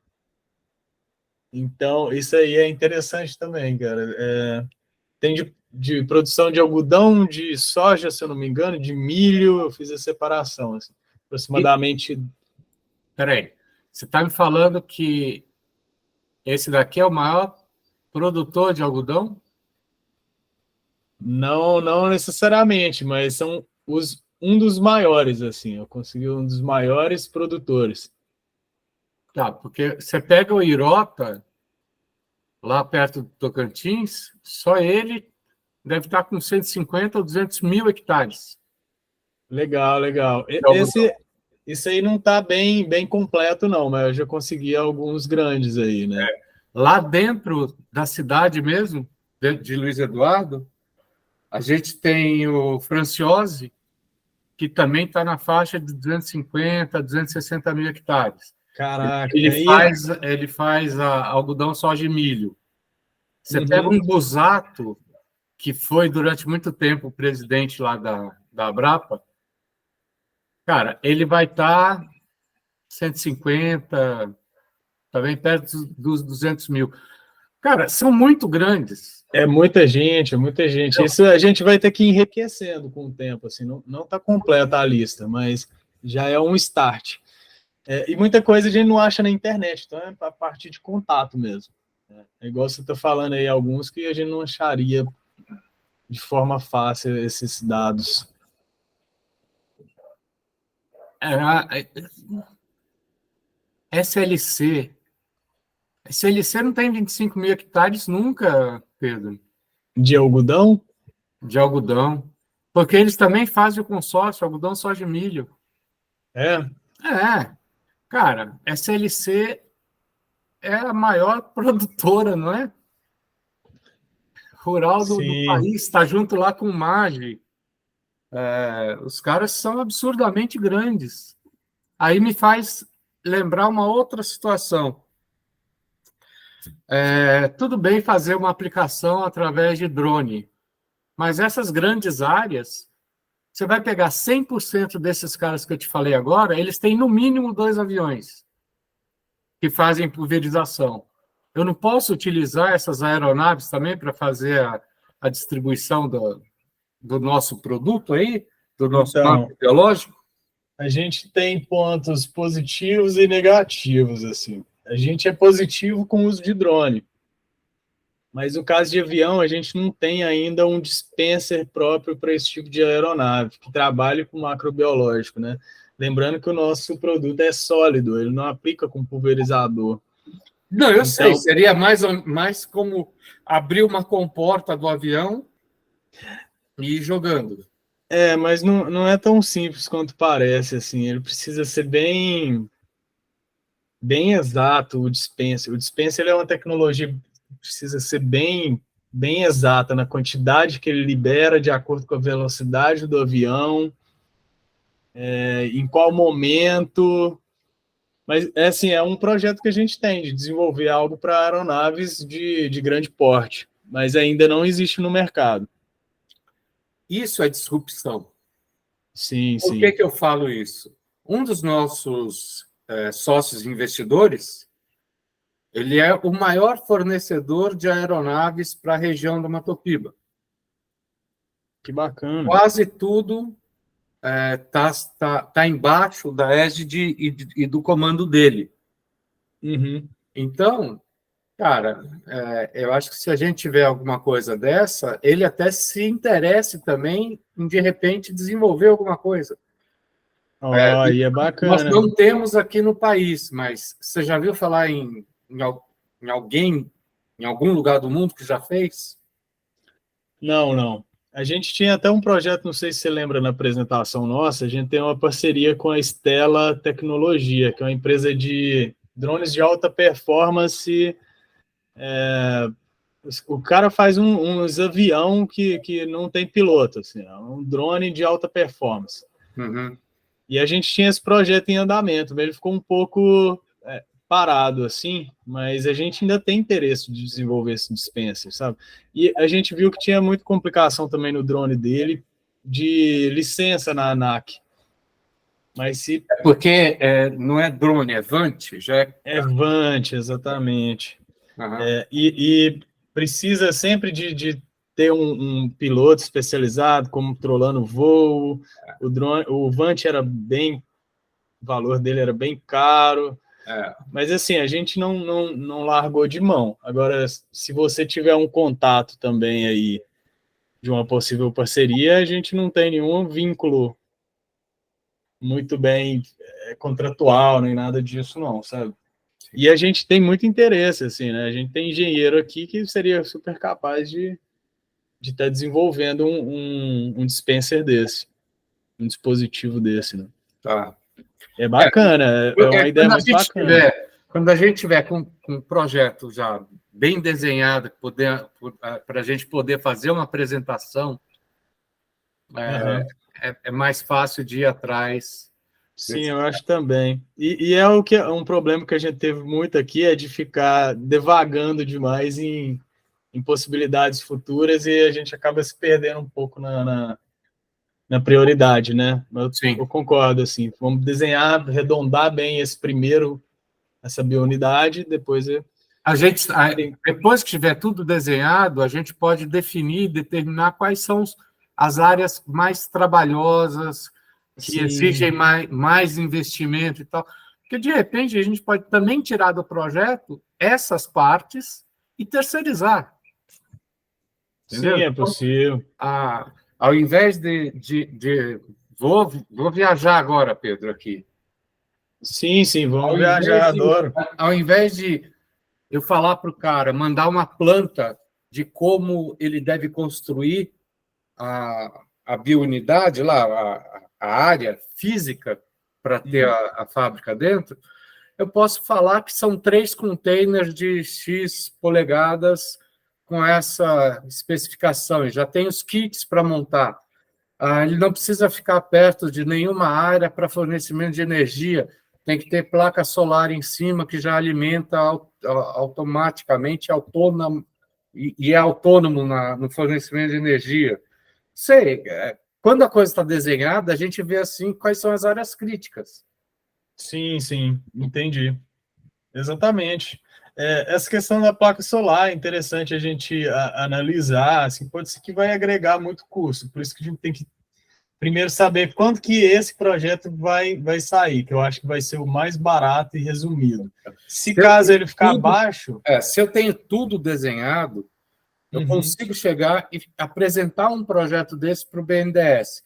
Então, isso aí é interessante também, cara. Tem de produção de algodão, de soja, se eu não me engano, de milho, eu fiz a separação, assim, E, aproximadamente. peraí, você está me falando que esse daqui é o maior produtor de algodão? Não, não necessariamente, mas são um dos maiores, assim. Eu consegui um dos maiores produtores. Tá, porque você pega o Irota, lá perto do Tocantins, só ele deve estar com 150 ou 200 mil hectares Legal, legal. de algodão. Isso aí não está bem completo, não, mas eu já consegui alguns grandes aí, né? Lá dentro da cidade mesmo, dentro de Luiz Eduardo, a gente tem o Franciose, que também está na faixa de 250, 260 mil hectares. Caraca, Ele faz algodão, soja e milho. Você pega uhum. um Busato, que foi durante muito tempo o presidente lá da Abrapa, cara, ele vai estar 150, também perto dos 200 mil. Cara, são muito grandes. É muita gente, é muita gente. Isso a gente vai ter que ir enriquecendo com o tempo, assim, não está completa a lista, mas já é um start. E muita coisa a gente não acha na internet, então é a partir de contato mesmo. É igual você está falando aí, alguns que a gente não acharia de forma fácil esses dados. SLC. SLC não tem 25 mil hectares nunca, Pedro, De algodão? de algodão. Porque eles também fazem o consórcio, algodão, soja e milho. É, É, cara, SLC é a maior produtora, não é? Rural do sim. país, está junto lá com o MAGE. Os caras são absurdamente grandes. Aí me faz lembrar uma outra situação. Tudo bem fazer uma aplicação através de drone, mas essas grandes áreas, você vai pegar 100% desses caras que eu te falei agora, eles têm no mínimo 2 aviões que fazem pulverização. Eu não posso utilizar essas aeronaves também para fazer a distribuição do nosso produto aí, do nosso Então, macro biológico? a gente tem pontos positivos e negativos, assim. A gente é positivo com o uso de drone, mas no caso de avião, a gente não tem ainda um dispenser próprio para esse tipo de aeronave, que trabalhe com macrobiológico, né? Lembrando que o nosso produto é sólido, ele não aplica com pulverizador. Não, eu sei, Então, seria mais como abrir uma comporta do avião e ir jogando. mas não é tão simples quanto parece, assim. Ele precisa ser bem exato, o dispenser. O dispenser é uma tecnologia que precisa ser bem bem exata na quantidade que ele libera de acordo com a velocidade do avião, em qual momento. Mas, assim, é um projeto que a gente tem de desenvolver algo para aeronaves de grande porte, mas ainda não existe no mercado. Isso é disrupção. Sim, Por sim. que eu falo isso? Um dos nossos sócios investidores, ele é o maior fornecedor de aeronaves para a região da Matopiba. Que bacana. Quase tudo tá embaixo da égide e do comando dele. Uhum. Então, cara, eu acho que se a gente tiver alguma coisa dessa, ele até se interesse também em, de repente, desenvolver alguma coisa. Aí é Nós bacana. não temos aqui no país, mas você já viu falar em alguém, em algum lugar do mundo que já fez? Não, não. A gente tinha até um projeto, não sei se você lembra na apresentação nossa, a gente tem uma parceria com a Stella Tecnologia, que é uma empresa de drones de alta performance. O cara faz uns avião que não tem piloto, assim, é um drone de alta performance. Uhum. E a gente tinha esse projeto em andamento, mas ele ficou um pouco parado, assim, mas a gente ainda tem interesse de desenvolver esse dispenser, sabe? E a gente viu que tinha muita complicação também no drone dele, de licença na ANAC. Mas se... Porque não é drone, é Vant, já é... É Vant, exatamente. Uhum. E precisa sempre de ter um piloto especializado, controlando o voo. O Vant era bem... O valor dele era bem caro. Mas, assim, a gente não largou de mão. Agora, se você tiver um contato também aí de uma possível parceria, a gente não tem nenhum vínculo muito bem contratual, nem nada disso, não, sabe? E a gente tem muito interesse, assim, né? A gente tem engenheiro aqui que seria super capaz de estar desenvolvendo um dispenser desse, um dispositivo desse, né? Tá. É bacana, é uma ideia muito bacana. Quando a gente tiver com um projeto já bem desenhado, para a gente poder fazer uma apresentação, é mais fácil de ir atrás. Sim, eu acho também. E é o que é um problema que a gente teve muito aqui, é de ficar devagando demais em possibilidades futuras e a gente acaba se perdendo um pouco na prioridade, né? Eu Sim. concordo, assim, vamos desenhar, arredondar bem essa biounidade, depois Depois que tiver tudo desenhado, a gente pode definir, determinar quais são as áreas mais trabalhosas, que exigem mais investimento e tal. Porque, de repente, a gente pode também tirar do projeto essas partes e terceirizar. Entendeu? Sim, é possível. Ao invés Vou viajar agora, Pedro, aqui. Sim, vamos viajar, adoro. Ao invés de eu falar para o cara, mandar uma planta de como ele deve construir a biounidade, lá, a área física para ter a fábrica dentro, eu posso falar que são 3 containers de X polegadas com essa especificação, e já tem os kits para montar. Ele não precisa ficar perto de nenhuma área para fornecimento de energia, tem que ter placa solar em cima que já alimenta automaticamente, autônomo, e é autônomo no fornecimento de energia. Sei, quando a coisa está desenhada, a gente vê assim quais são as áreas críticas. Sim, entendi. Exatamente. Essa questão da placa solar é interessante a gente analisar, assim, pode ser que vai agregar muito custo, por isso que a gente tem que primeiro saber quanto que esse projeto vai sair, que eu acho que vai ser o mais barato e resumido. Se caso ele ficar baixo... Se eu tenho tudo desenhado, eu consigo chegar e apresentar um projeto desse para o BNDES.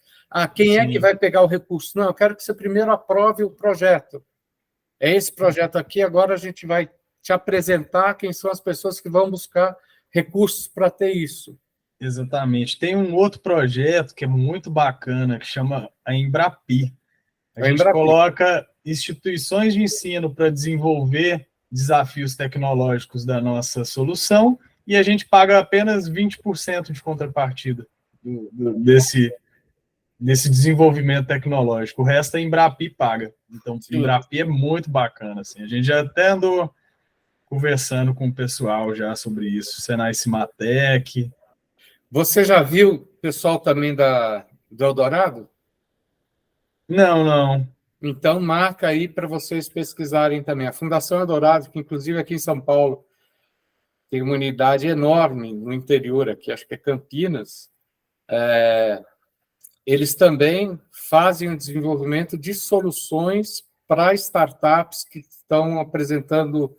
Quem é que vai pegar o recurso? Não, eu quero que você primeiro aprove o projeto. É esse projeto aqui, agora a gente vai te apresentar quem são as pessoas que vão buscar recursos para ter isso. Exatamente. Tem um outro projeto que é muito bacana, que chama a Embrapi. A gente coloca instituições de ensino para desenvolver desafios tecnológicos da nossa solução e a gente paga apenas 20% de contrapartida desse desenvolvimento tecnológico. O resto a Embrapi paga. Então, Sim. Embrapi é muito bacana. Assim. A gente já até andou conversando com o pessoal já sobre isso, Senai Cimatec. Você já viu o pessoal também do Eldorado? Não, não. Então, marca aí para vocês pesquisarem também. A Fundação Eldorado, que inclusive aqui em São Paulo tem uma unidade enorme no interior, aqui, acho que é Campinas, eles também fazem o desenvolvimento de soluções para startups que estão apresentando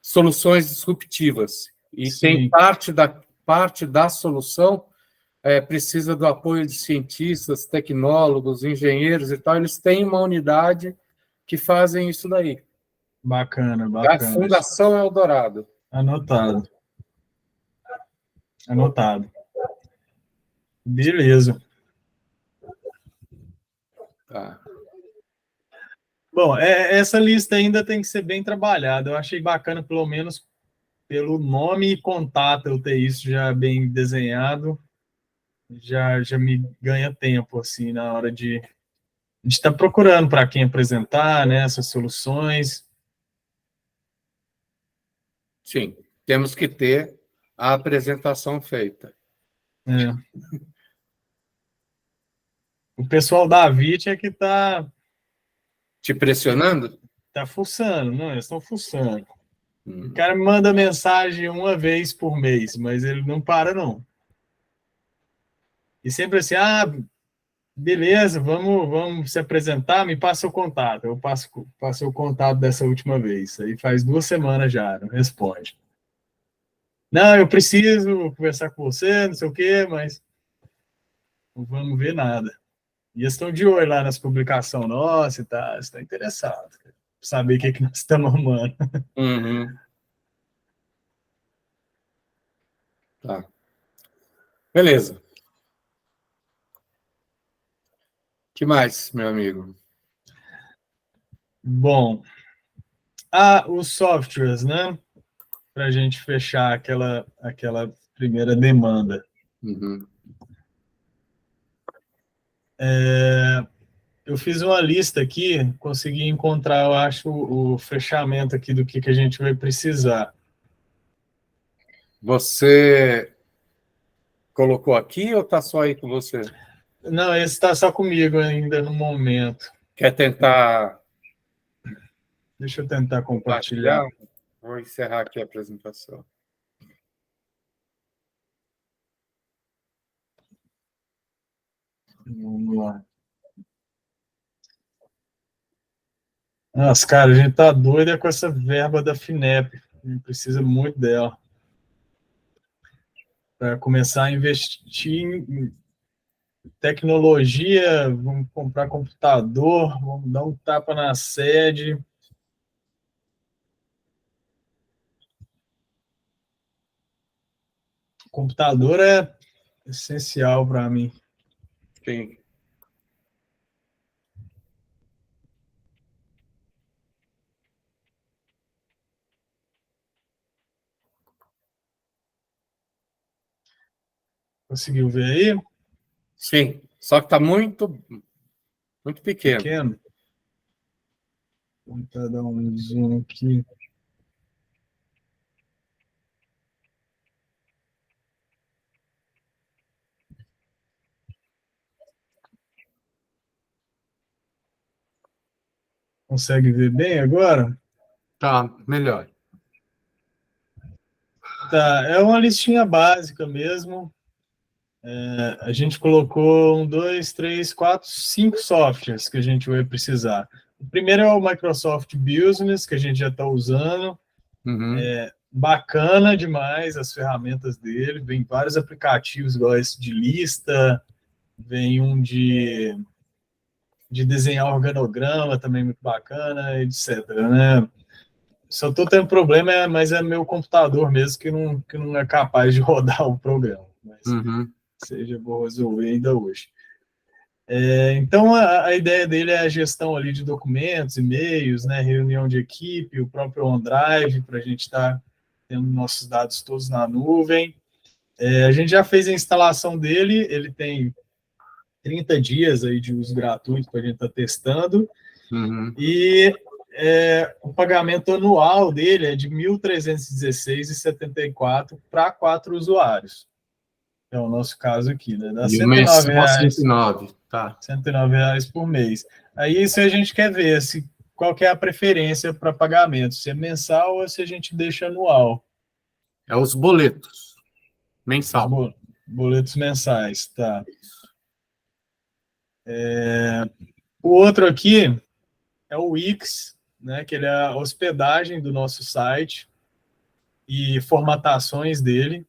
soluções disruptivas. E Sim. tem parte da solução precisa do apoio de cientistas, tecnólogos, engenheiros e tal. Eles têm uma unidade que fazem isso daí. Bacana, A bacana. Fundação Eldorado. Anotado. Anotado. Beleza. Tá. Bom, essa lista ainda tem que ser bem trabalhada. Eu achei bacana, pelo menos pelo nome e contato, eu ter isso já bem desenhado. Já me ganha tempo, assim, na hora de... A gente está procurando para quem apresentar, né, essas soluções. Sim, temos que ter a apresentação feita. É. O pessoal da VIT é que está Te pressionando? fuçando, não, eles estão fuçando. O Hum. cara me manda mensagem uma vez por mês, mas ele não para, não. E sempre assim, beleza, vamos se apresentar, me passa o contato. Eu passo o contato dessa última vez. Aí faz 2 semanas já, não responde. Não, eu preciso conversar com você, não sei o quê, mas não vamos ver nada. E eles estão de olho lá nas publicações nossas e tal, estão interessados. Saber o que nós estamos arrumando. Uhum. Tá. Beleza. O que mais, meu amigo? Bom, os softwares, né? Para a gente fechar aquela primeira demanda. Uhum. Eu fiz uma lista aqui, consegui encontrar, eu acho, o fechamento aqui do que a gente vai precisar. Você colocou aqui ou está só aí com você? Não, esse está só comigo ainda no momento. Quer tentar Deixa eu tentar compartilhar. compartilhar? Vou encerrar aqui a apresentação. Vamos lá. Nossa, cara, a gente tá doido com essa verba da FINEP. A gente precisa muito dela. Para começar a investir em tecnologia, vamos comprar computador, vamos dar um tapa na sede. Computador é essencial para mim. Sim. Conseguiu ver aí? Sim, só que está muito pequeno. Pequeno. Vou tentar dar um zoom aqui. Consegue ver bem agora? Tá, melhor. Tá, é uma listinha básica mesmo. A gente colocou 1, 2, 3, 4, 5 softwares que a gente vai precisar. O primeiro é o Microsoft Business, que a gente já está usando. Uhum. Bacana demais as ferramentas dele. Vem vários aplicativos, igual esse de lista, vem um de desenhar organograma, também muito bacana, etc. Né? Só estou tendo problema, mas é meu computador mesmo que não é capaz de rodar o programa. Mas Uhum. seja, vou resolver ainda hoje. Então, a ideia dele é a gestão ali de documentos, e-mails, né, reunião de equipe, o próprio OneDrive, para a gente estar temos nossos dados todos na nuvem. A gente já fez a instalação dele, ele tem 30 dias aí de uso gratuito para a gente estar testando, e o pagamento anual dele é de R$ 1.316,74 para 4 usuários. É o nosso caso aqui, né? Dá R$ 109, tá. R$ 109 por mês. Aí isso a gente quer ver qual que é a preferência para pagamento, se é mensal ou se a gente deixa anual. É os boletos. Mensal. Boletos mensais, tá. O outro aqui é o Wix, né, que ele é a hospedagem do nosso site e formatações dele.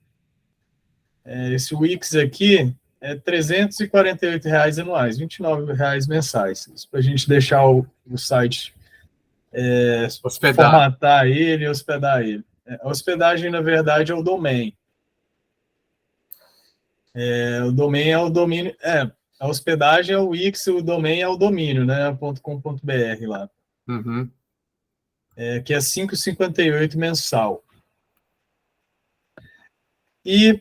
Esse Wix aqui é R$ 348 anuais, R$ 29 mensais. Isso para a gente deixar o site formatar ele e hospedar ele. A hospedagem, na verdade, é o domain. O domain é o domínio. A hospedagem é o Wix, o domain é o domínio, né? .com.br lá. Que é R$ 5,58 mensal. E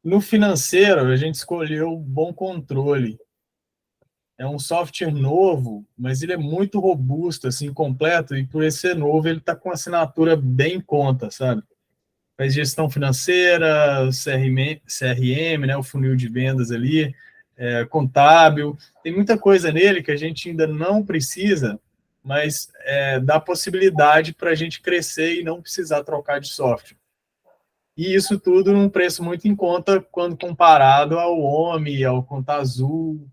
no financeiro, a gente escolheu o Bom Controle. É um software novo, mas ele é muito robusto, assim, completo, e por ele ser novo, ele está com assinatura bem em conta, sabe? Faz gestão financeira, CRM, né, o funil de vendas ali, contábil. Tem muita coisa nele que a gente ainda não precisa, mas dá possibilidade para a gente crescer e não precisar trocar de software. E isso tudo num preço muito em conta quando comparado ao OMI, ao Conta Azul,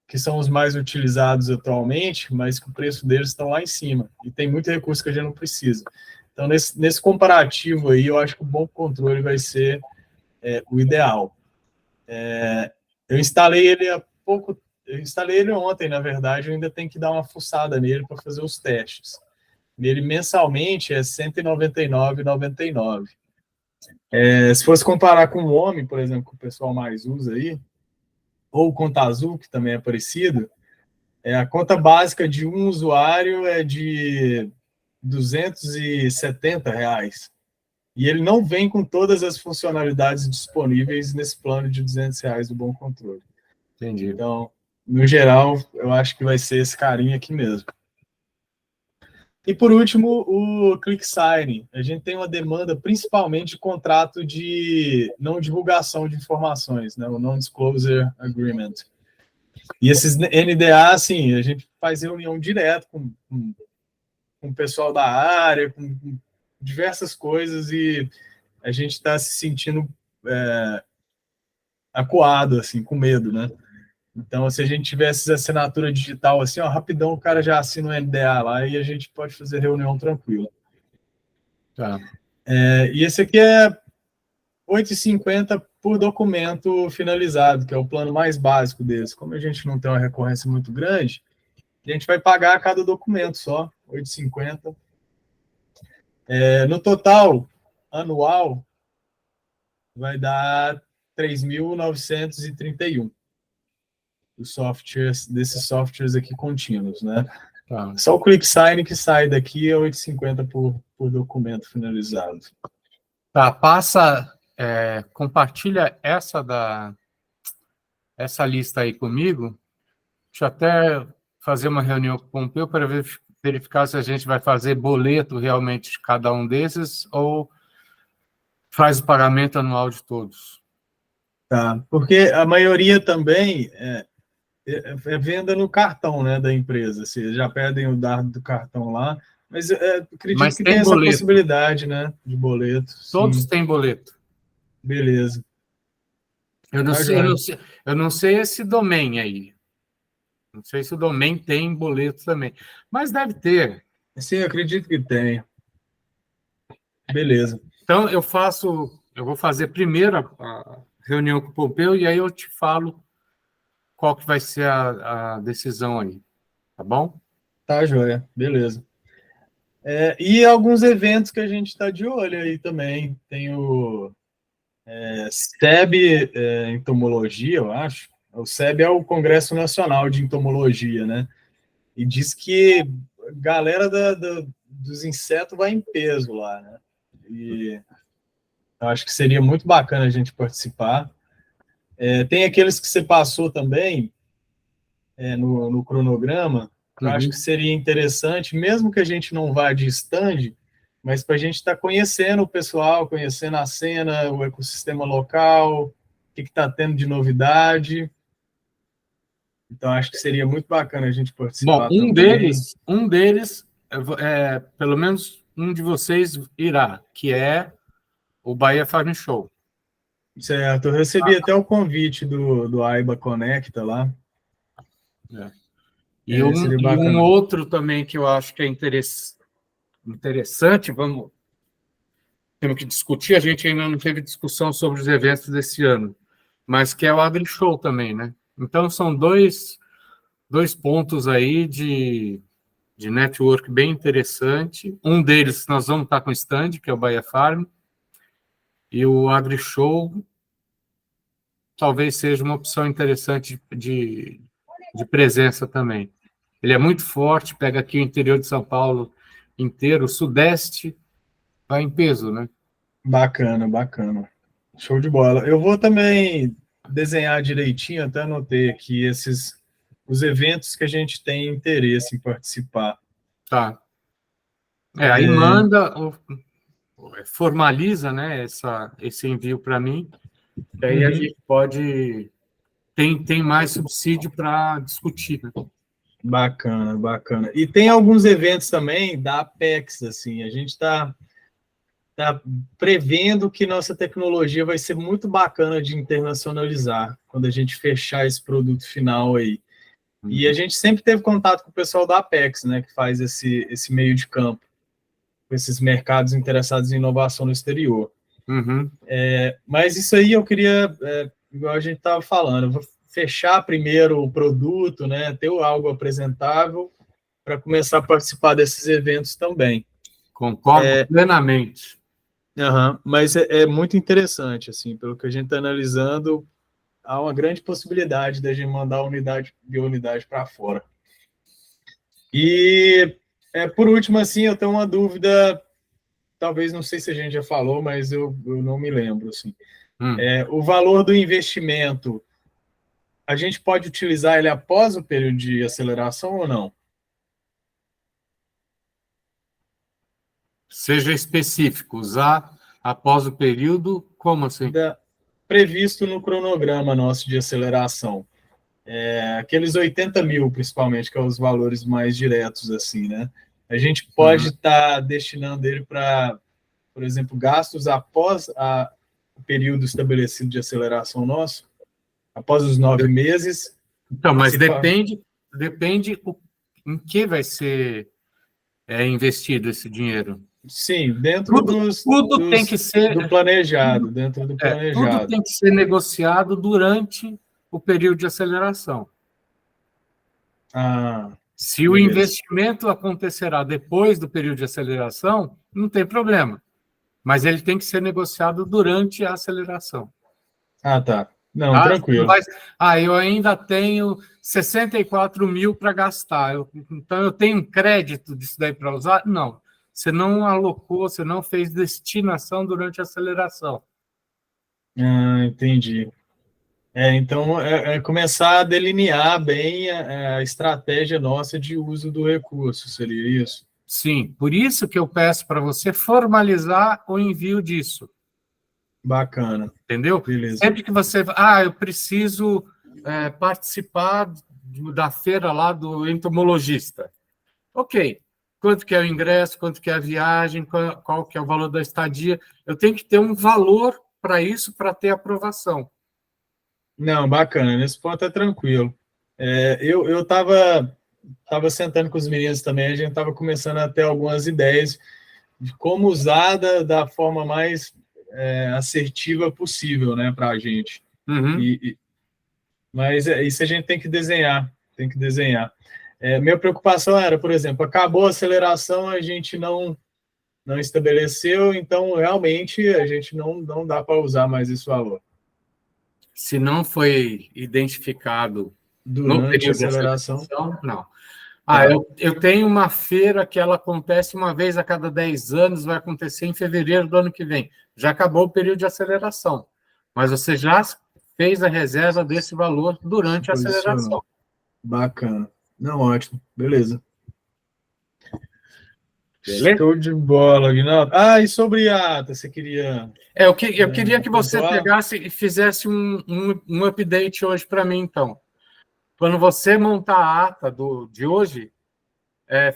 que são os mais utilizados atualmente, mas que o preço deles está lá em cima. E tem muito recurso que a gente não precisa. Então, nesse comparativo aí, eu acho que o Bom Controle vai ser o ideal. Eu instalei ele eu instalei ele ontem, na verdade, eu ainda tenho que dar uma fuçada nele para fazer os testes. Nele, mensalmente, é R$ 199,99. Se fosse comparar com o OMI, por exemplo, que o pessoal mais usa aí, ou o Conta Azul, que também é parecido, a conta básica de um usuário é de R$ 270. E ele não vem com todas as funcionalidades disponíveis nesse plano de R$ 200 do Bom Controle. Entendi. Então, no geral, eu acho que vai ser esse carinha aqui mesmo. E, por último, o ClickSign. A gente tem uma demanda principalmente de contrato de não divulgação de informações, né? O Non-Disclosure Agreement. E esses NDA, assim, a gente faz reunião direto com o pessoal da área, com diversas coisas, e a gente está se sentindo acuado, assim, com medo, né? Então, se a gente tivesse assinatura digital, assim, ó, rapidão, o cara já assina um NDA lá e a gente pode fazer reunião tranquila. Tá. E esse aqui é R$ 8,50 por documento finalizado, que é o plano mais básico desse. Como a gente não tem uma recorrência muito grande, a gente vai pagar a cada documento só, R$ 8,50. No total, anual, vai dar 3.931 desses softwares aqui contínuos, né? Tá. Só o ClickSign que sai daqui é 8,50 por documento finalizado. Tá, compartilha essa lista aí comigo. Deixa eu até fazer uma reunião com o Pompeu para verificar se a gente vai fazer boleto realmente de cada um desses ou faz o pagamento anual de todos. Tá, porque a maioria também é venda no cartão, né, da empresa. Vocês já pedem o dado do cartão lá, mas acredito que tem essa possibilidade, né, de boleto. Todos têm boleto. Beleza. Eu não sei esse domain aí. Não sei se o domain tem boleto também, mas deve ter. Sim, eu acredito que tem. Beleza. Então, eu vou fazer primeiro a reunião com o Pompeu e aí eu te falo qual que vai ser a decisão aí, tá bom? Tá, joia. Beleza. E alguns eventos que a gente está de olho aí também. Tem o SEB Entomologia, eu acho. O SEB é o Congresso Nacional de Entomologia, né? E diz que galera dos insetos vai em peso lá, né? E eu acho que seria muito bacana a gente participar. Tem aqueles que você passou também no cronograma, que eu acho que seria interessante, mesmo que a gente não vá de stand, mas para a gente estar conhecendo o pessoal, conhecendo a cena, o ecossistema local, o que está tendo de novidade. Então, acho que seria muito bacana a gente Bom, participar também. Um deles pelo menos um de vocês irá, que é o Bahia Farm Show. Certo, eu recebi até o convite do AIBA Conecta lá. E um outro também que eu acho que é interessante, temos que discutir, a gente ainda não teve discussão sobre os eventos desse ano, mas que é o AgriShow também, né? Então, são dois pontos aí de network bem interessante. Um deles nós vamos estar com o stand, que é o Bahia Farm, e o AgriShow talvez seja uma opção interessante de presença também. Ele é muito forte, pega aqui o interior de São Paulo inteiro, o Sudeste vai em peso, né? Bacana, bacana. Show de bola. Eu vou também desenhar direitinho, até anotei aqui os eventos que a gente tem interesse em participar. Tá. Aí manda, formaliza, né, esse envio para mim, e aí a gente pode... Tem mais subsídio para discutir, né? Bacana, bacana. E tem alguns eventos também da Apex, assim, a gente está prevendo que nossa tecnologia vai ser muito bacana de internacionalizar quando a gente fechar esse produto final aí. E a gente sempre teve contato com o pessoal da Apex, né, que faz esse meio de campo, com esses mercados interessados em inovação no exterior. Mas isso aí eu queria, igual a gente estava falando, eu vou fechar primeiro o produto, né, ter algo apresentável para começar a participar desses eventos também. Concordo plenamente. Mas é muito interessante, assim, pelo que a gente está analisando, há uma grande possibilidade da gente mandar unidade para fora. E, por último, assim, eu tenho uma dúvida, talvez, não sei se a gente já falou, mas eu não me lembro, assim. O valor do investimento, a gente pode utilizar ele após o período de aceleração ou não? Seja específico, usar após o período, como assim? Previsto no cronograma nosso de aceleração. Aqueles 80 mil, principalmente, que são os valores mais diretos, assim, né? A gente pode estar destinando ele para, por exemplo, gastos após o período estabelecido de aceleração nosso, após os 9 meses. Então, mas depende em que vai ser investido esse dinheiro. Sim, dentro tem que ser do planejado, dentro do planejado. Tudo tem que ser negociado durante o período de aceleração. Se o investimento acontecerá depois do período de aceleração, não tem problema. Mas ele tem que ser negociado durante a aceleração. Tá. Não, tranquilo. Eu ainda tenho 64 mil para gastar. Então, eu tenho um crédito disso daí para usar? Não. Você não alocou, você não fez destinação durante a aceleração. Entendi. Então, começar a delinear bem a estratégia nossa de uso do recurso, seria isso? Sim, por isso que eu peço para você formalizar o envio disso. Bacana. Entendeu? Beleza. Sempre que você... eu preciso participar da feira lá do entomologista. Ok. Quanto que é o ingresso, quanto que é a viagem, qual que é o valor da estadia. Eu tenho que ter um valor para isso, para ter aprovação. Não, bacana. Nesse ponto é tranquilo. Eu estava sentando com os meninos também, a gente estava começando a ter algumas ideias de como usar da forma mais assertiva possível, né, para a gente. Mas isso a gente tem que desenhar, minha preocupação era, por exemplo, acabou a aceleração, a gente não estabeleceu, então realmente a gente não dá para usar mais esse valor. Se não foi identificado durante a aceleração, não. Ah, eu tenho uma feira que ela acontece uma vez a cada 10 anos, vai acontecer em fevereiro do ano que vem. Já acabou o período de aceleração, mas você já fez a reserva desse valor durante a aceleração. Bacana. Não, ótimo. Beleza. Beleza? Show de bola, Aguinaldo. Ah, e sobre a ata, você queria... Eu queria que você pegasse e fizesse um update hoje para mim, então. Quando você montar a ata de hoje,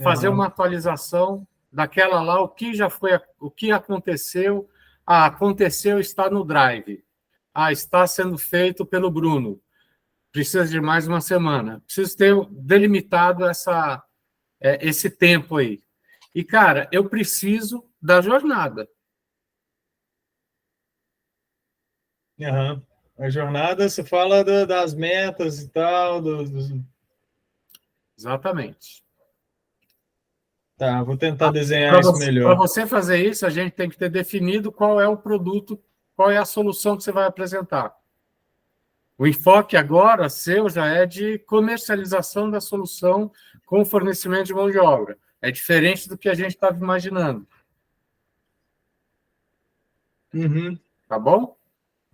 fazer uma atualização daquela lá, o que já foi, o que aconteceu. Ah, aconteceu, está no Drive. Ah, está sendo feito pelo Bruno. Precisa de mais uma semana. Preciso ter delimitado esse tempo aí. E, cara, eu preciso da jornada. Uhum. A jornada, você fala das metas e tal. Exatamente. Tá, vou tentar desenhar isso melhor. Para você fazer isso, a gente tem que ter definido qual é o produto, qual é a solução que você vai apresentar. O enfoque agora seu já é de comercialização da solução com fornecimento de mão de obra. É diferente do que a gente estava imaginando. Uhum. Tá bom?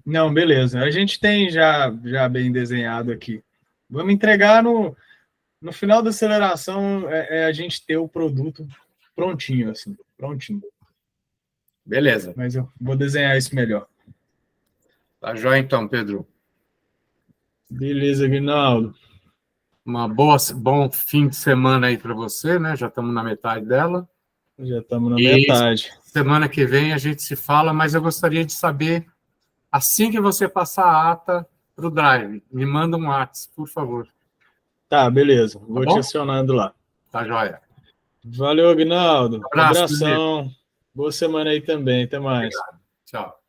Não, beleza. A gente tem já bem desenhado aqui. Vamos entregar no final da aceleração, a gente ter o produto prontinho, assim, prontinho. Beleza. Mas eu vou desenhar isso melhor. Tá joia então, Pedro. Beleza, Guinaldo. Bom fim de semana aí para você, né? Já estamos na metade dela. Já estamos na metade. Semana que vem a gente se fala, mas eu gostaria de saber, assim que você passar a ata para o Drive, me manda um WhatsApp, por favor. Tá, beleza. Vou te acionando lá. Tá joia. Valeu, Aguinaldo. Abraço. Abração. Boa semana aí também. Até mais. Obrigado. Tchau.